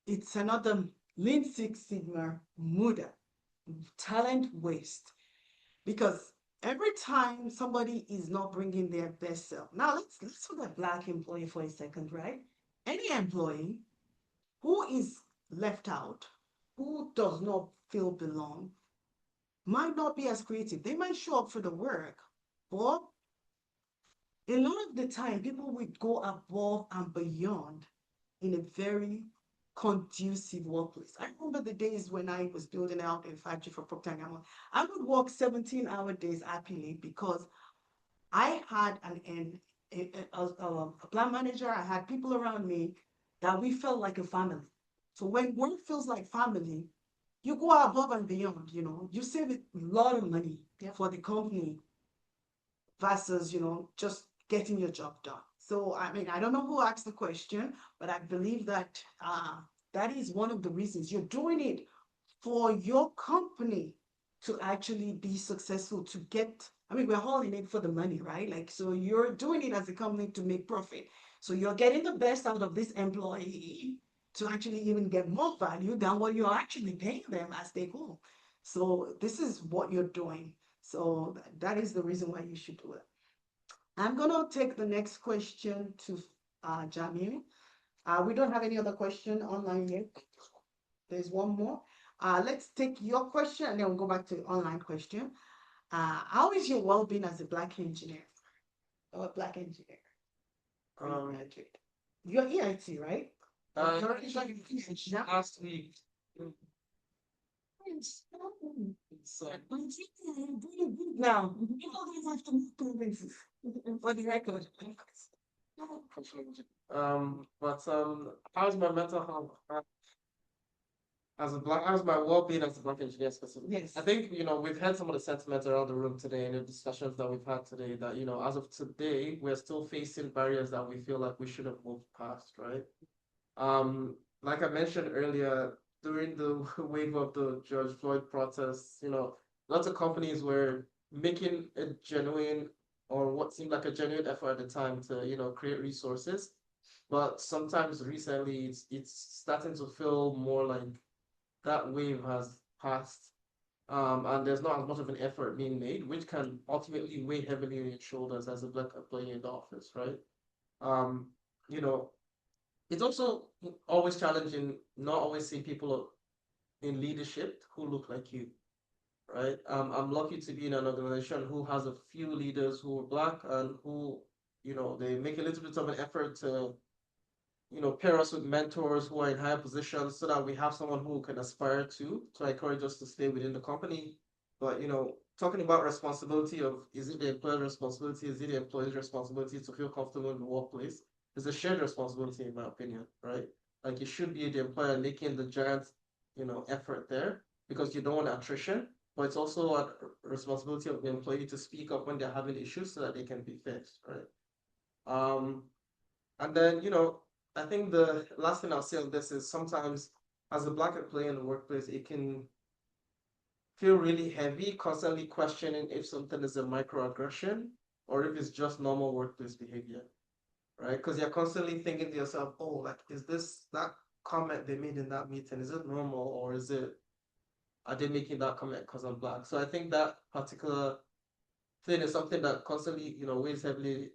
it's another Lean Six Sigma muda, talent waste. Because every time somebody is not bringing their best self. Now let's look at Black employee for a second, right? Any employee who is left out, who does not feel belong, might not be as creative. They might show up for the work, but a lot of the time people will go above and beyond in a very conducive workplace. I remember the days when I was building out a factory for Procter & Gamble. I would work 17-hour days happily because I had a plant manager. I had people around me that we felt like a family. So when work feels like family, you go above and beyond, you save a lot of money for the company versus, just getting your job done. So, I mean, I don't know who asked the question, but I believe that that is one of the reasons you're doing it for your company to actually be successful, to get, I mean, we're all in it for the money, right? Like, so you're doing it as a company to make profit. So you're getting the best out of this employee to actually even get more value than what you're actually paying them as they go. So this is what you're doing. So that is the reason why you should do it. I'm gonna take the next question to Jamil. We don't have any other question online yet. There's one more. Let's take your question and then we'll go back to the online question. How is your well-being as a Black engineer or a Black engineer? You're EIT, right? Last week. So, Now, people don't have to make convinces for the record. how's my mental health how's my well-being as a Black engineer specifically? Yes. I think, we've had some of the sentiments around the room today and the discussions that we've had today that, as of today, we're still facing barriers that we feel like we should have moved past, right? Like I mentioned earlier, during the wave of the George Floyd protests, lots of companies were making a genuine or what seemed like a genuine effort at the time to, create resources. But sometimes recently it's starting to feel more like that wave has passed. And there's not as much of an effort being made, which can ultimately weigh heavily on your shoulders as a Black employee in the office, right? You know, it's also always challenging not always seeing people in leadership who look like you, right? I'm lucky to be in an organization who has a few leaders who are Black and who, they make a little bit of an effort to, pair us with mentors who are in higher positions so that we have someone who can aspire to encourage us to stay within the company. But, talking about responsibility of, is it the employer's responsibility? Is it the employee's responsibility to feel comfortable in the workplace? It's a shared responsibility, in my opinion, right? Like, it should be the employer making the giant, effort there because you don't want attrition, but it's also a responsibility of the employee to speak up when they're having issues so that they can be fixed, right? And then, I think the last thing I'll say on this is sometimes as a Black employee in the workplace, it can feel really heavy, constantly questioning if something is a microaggression or if it's just normal workplace behavior, right? Because you're constantly thinking to yourself, oh, like, is this that comment they made in that meeting, is it normal or are they making that comment because I'm Black? So I think that particular thing is something that constantly, weighs heavily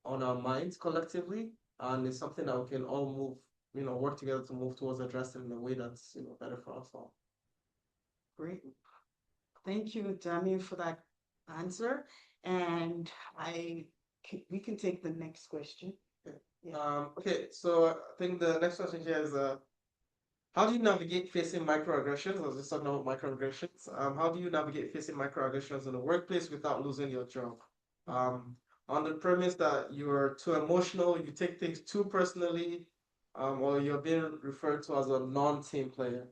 on our minds collectively, and it's something that we can all work together to move towards addressing in a way that's, better for us all. Great. Thank you, Jamil, for that answer. And we can take the next question. Okay, so I think the next question here is how do you navigate facing microaggressions? I was just talking about microaggressions. How do you navigate facing microaggressions in the workplace without losing your job? On the premise that you're too emotional, you take things too personally, or you're being referred to as a non-team player.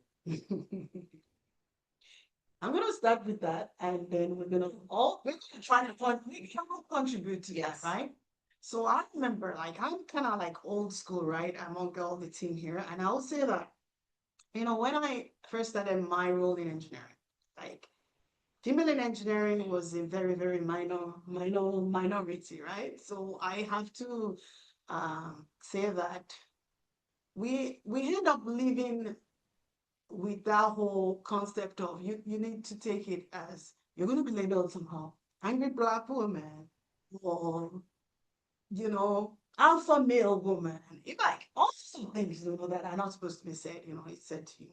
I'm gonna start with that, and then we're gonna try to contribute to that, right? So I remember, like, I'm kind of like old school, right, among all the team here, and I will say that, when I first started my role in engineering, like, female in engineering was a very, very minority, right? So I have to say that we end up living with that whole concept of you need to take it as you're going to be labeled somehow angry Black woman or alpha male woman, if like all sorts of things that are not supposed to be said, it's said to you.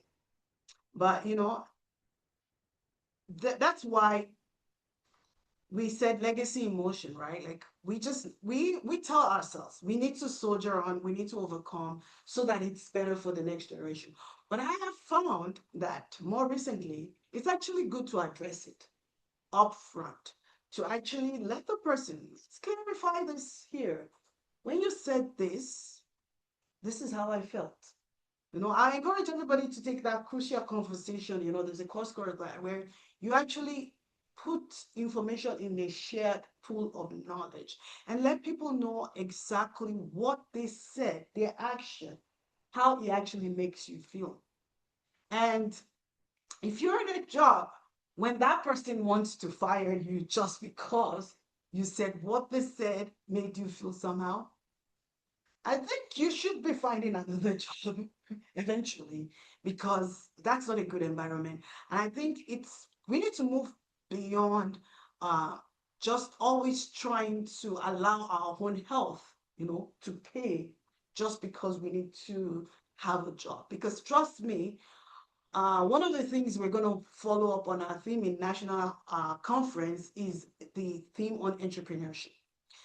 But that's why we said legacy in motion, right? Like we tell ourselves we need to soldier on, we need to overcome so that it's better for the next generation. But I have found that more recently, it's actually good to address it upfront, to actually let the person, let's clarify this here. When you said this is how I felt. I encourage everybody to take that crucial conversation. There's a course where you actually put information in a shared pool of knowledge and let people know exactly what they said, their action, how it actually makes you feel. And if you're in a job, when that person wants to fire you just because you said what they said made you feel somehow, I think you should be finding another job eventually, because that's not a good environment. And I think we need to move beyond uh, just always trying to allow our own health, to pay just because we need to have a job. Because trust me, one of the things we're going to follow up on our theme in national conference is the theme on entrepreneurship.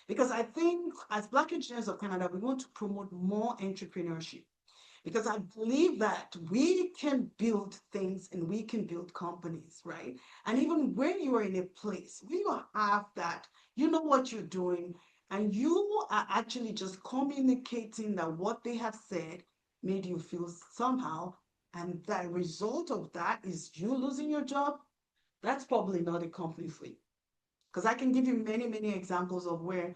Because I think as Black engineers of Canada, we want to promote more entrepreneurship, because I believe that we can build things and we can build companies, right? And even when you are in a place where you have that, you know what you're doing, and you are actually just communicating that what they have said made you feel somehow, and the result of that is you losing your job, that's probably not a company for you. Because I can give you many, many examples of where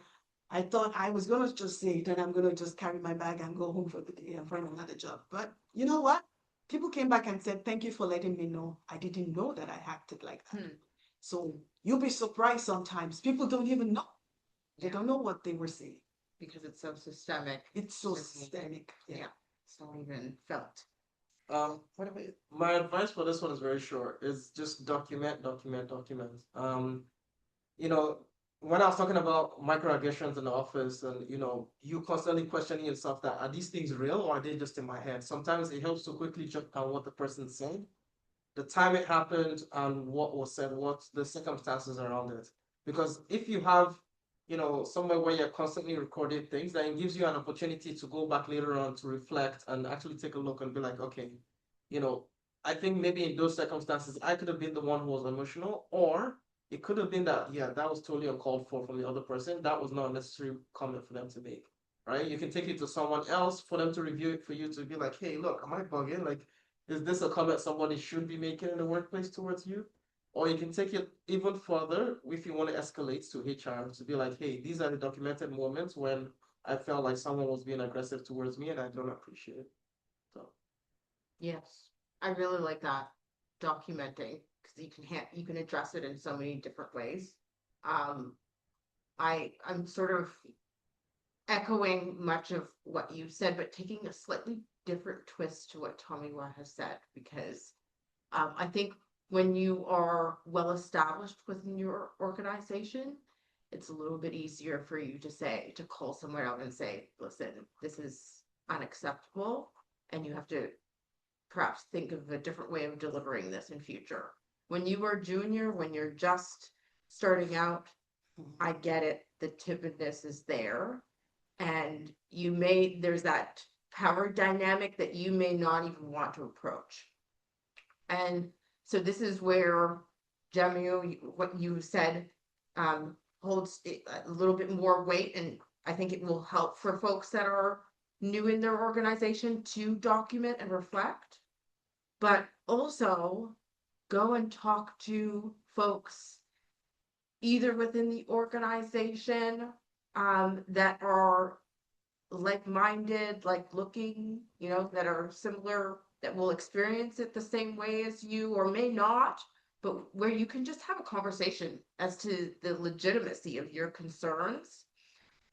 I thought I was going to just say it and I'm going to just carry my bag and go home for the day and find another job. But you know what? People came back and said, thank you for letting me know. I didn't know that I acted like that. So you'll be surprised sometimes. People don't even know. They don't know what they were saying. Because it's so systemic. It's so systemic. Yeah. It's not even felt. My advice for this one is very short. Is just document. You know, when I was talking about microaggressions in the office, and you constantly questioning yourself that are these things real or are they just in my head? Sometimes it helps to quickly jot down what the person said, the time it happened, and what was said, what the circumstances around it. Because if you have, somewhere where you're constantly recording things, then it gives you an opportunity to go back later on to reflect and actually take a look and be like, okay, I think maybe in those circumstances, I could have been the one who was emotional, or it could have been that, yeah, that was totally uncalled for from the other person. That was not a necessary comment for them to make, right? You can take it to someone else for them to review it, for you to be like, hey, look, am I bugging? Like, is this a comment somebody should be making in the workplace towards you? Or you can take it even further if you want to escalate to HR to be like, hey, these are the documented moments when I felt like someone was being aggressive towards me and I don't appreciate it. So, Yes, I really like that documenting, because you can address it in so many different ways. I'm sort of echoing much of what you said, but taking a slightly different twist to what Tomiwa has said, because I think when you are well established within your organization, it's a little bit easier for you to call someone out and say, listen, this is unacceptable, and you have to perhaps think of a different way of delivering this in future. When you are junior, when you're just starting out, I get it. The timidness is there, and there's that power dynamic that you may not even want to approach. And so this is where, Jamio, what you said holds a little bit more weight, and I think it will help for folks that are new in their organization to document and reflect, but also go and talk to folks either within the organization that are like-minded, like-looking, that are similar, that will experience it the same way as you, or may not, but where you can just have a conversation as to the legitimacy of your concerns.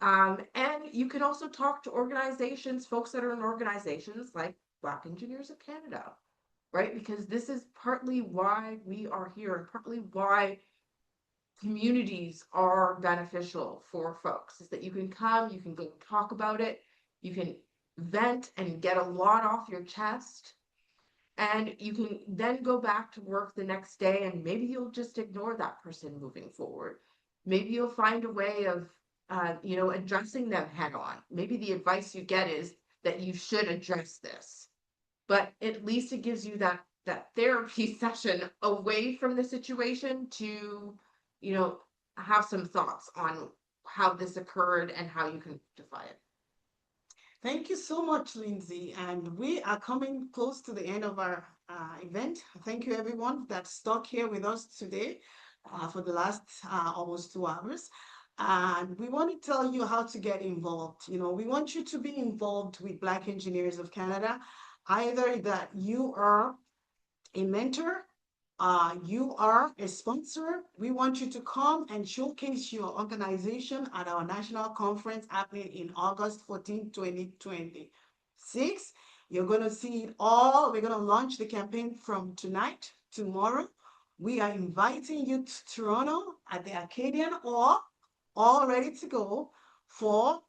And you can also talk to organizations, folks that are in organizations like Black Engineers of Canada, right? Because this is partly why we are here, and partly why communities are beneficial for folks, is that you can come, you can go talk about it, you can vent and get a lot off your chest, and you can then go back to work the next day, and maybe you'll just ignore that person moving forward. maybe you'll find a way of, addressing them head on. Maybe the advice you get is that you should address this, but at least it gives you that therapy session away from the situation to, have some thoughts on how this occurred and how you can rectify it. Thank you so much, Lindsay. And we are coming close to the end of our event. Thank you, everyone that stuck here with us today for the last almost 2 hours. And we want to tell you how to get involved. We want you to be involved with Black Engineers of Canada, either that you are a mentor, you are a sponsor. We want you to come and showcase your organization at our national conference happening in August 14, 2026. You're going to see it all. We're going to launch the campaign from tonight, tomorrow. We are inviting you to Toronto at the Acadian Hall, all ready to go for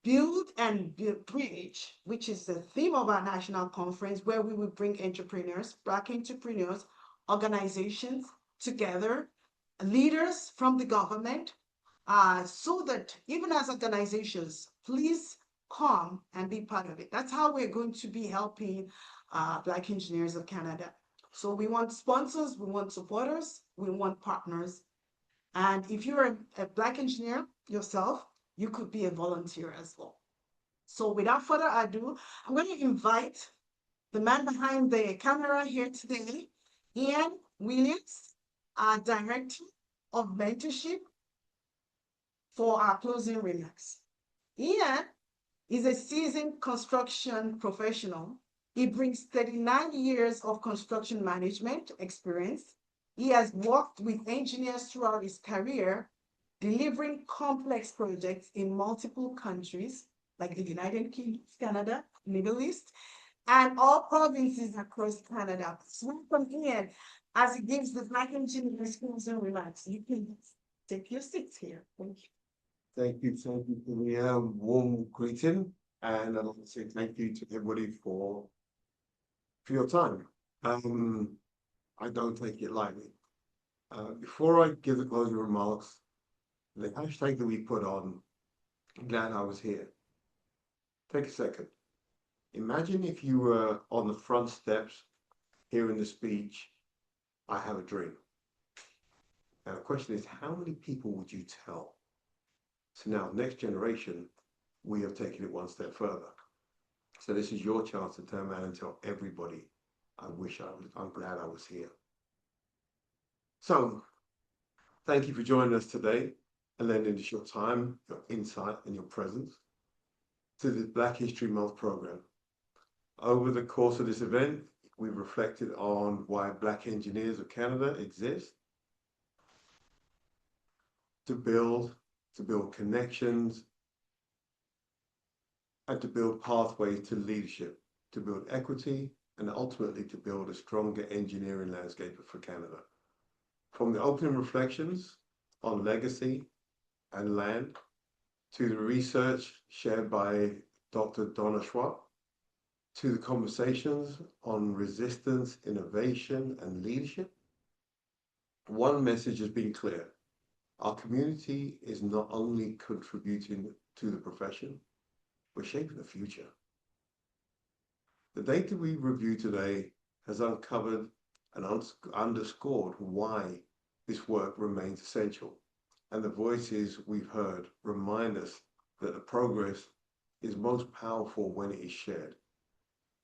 Build and Bridge, which is the theme of our national conference, where we will bring entrepreneurs, Black entrepreneurs, organizations together, leaders from the government, so that even as organizations, please come and be part of it. That's how we're going to be helping Black Engineers of Canada. So we want sponsors, we want supporters, we want partners. And if you're a Black engineer yourself, you could be a volunteer as well. So without further ado, I'm going to invite the man behind the camera here today, Ian Williams, our Director of Mentorship, for our closing remarks. Ian is a seasoned construction professional. He brings 39 years of construction management experience. He has worked with engineers throughout his career, delivering complex projects in multiple countries, like the United Kingdom, Canada, Middle East, and all provinces across Canada. So welcome Ian as he gives the Black Engineers closing remarks. You can take your seats here. Thank you. Thank you for the warm greeting, and I'd like to say thank you to everybody for your time. I don't take it lightly. Before I give the closing remarks, the hashtag that we put on, glad I was here. Take a second. Imagine if you were on the front steps hearing the speech, I have a dream. Now the question is, how many people would you tell? So now, next generation, we have taken it one step further. So this is your chance to turn around and tell everybody, I'm glad I was here. So, thank you for joining us today and lending us your time, your insight, and your presence to the Black History Month program. Over the course of this event, we've reflected on why Black Engineers of Canada exist, to build connections, and to build pathways to leadership, to build equity, and ultimately to build a stronger engineering landscape for Canada. From the opening reflections on legacy and land, to the research shared by Dr. Donna Schwab, to the conversations on resistance, innovation, and leadership, one message has been clear. Our community is not only contributing to the profession, we're shaping the future. The data we review today has uncovered and underscored why this work remains essential. And the voices we've heard remind us that the progress is most powerful when it is shared,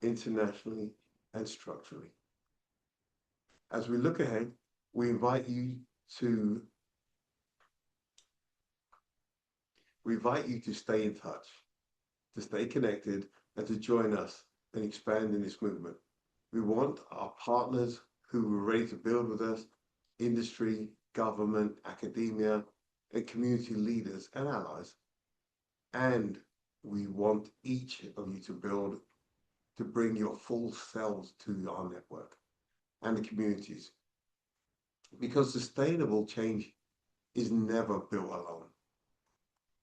internationally and structurally. As we look ahead, we invite you to stay in touch, to stay connected, and to join us in expanding this movement. We want our partners who are ready to build with us, industry, government, academia, and community leaders and allies. And we want each of you to bring your full selves to our network and the communities. Because sustainable change is never built alone.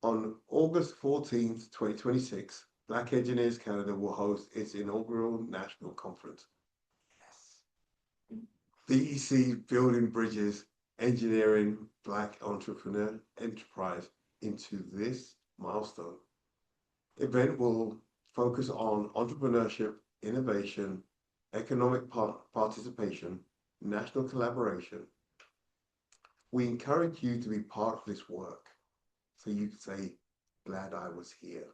On August 14th, 2026, Black Engineers Canada will host its inaugural national conference. Yes. BEC Building Bridges engineering Black entrepreneur enterprise into this milestone. Event will focus on entrepreneurship, innovation, economic participation, national collaboration. We encourage you to be part of this work, so you can say, glad I was here,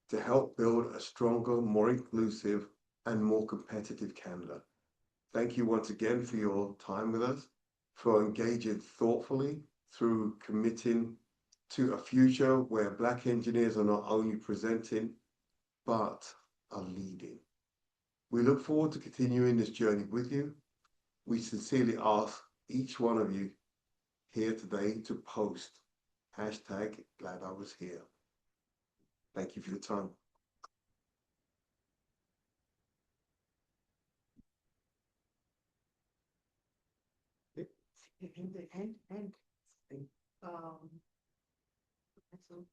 to help build a stronger, more inclusive, and more competitive Canada. Thank you once again for your time with us, for engaging thoughtfully through committing to a future where Black engineers are not only presenting, but are leading. We look forward to continuing this journey with you. We sincerely ask each one of you here today to post hashtag glad I was here. Thank you for your time. And, and, and, um, so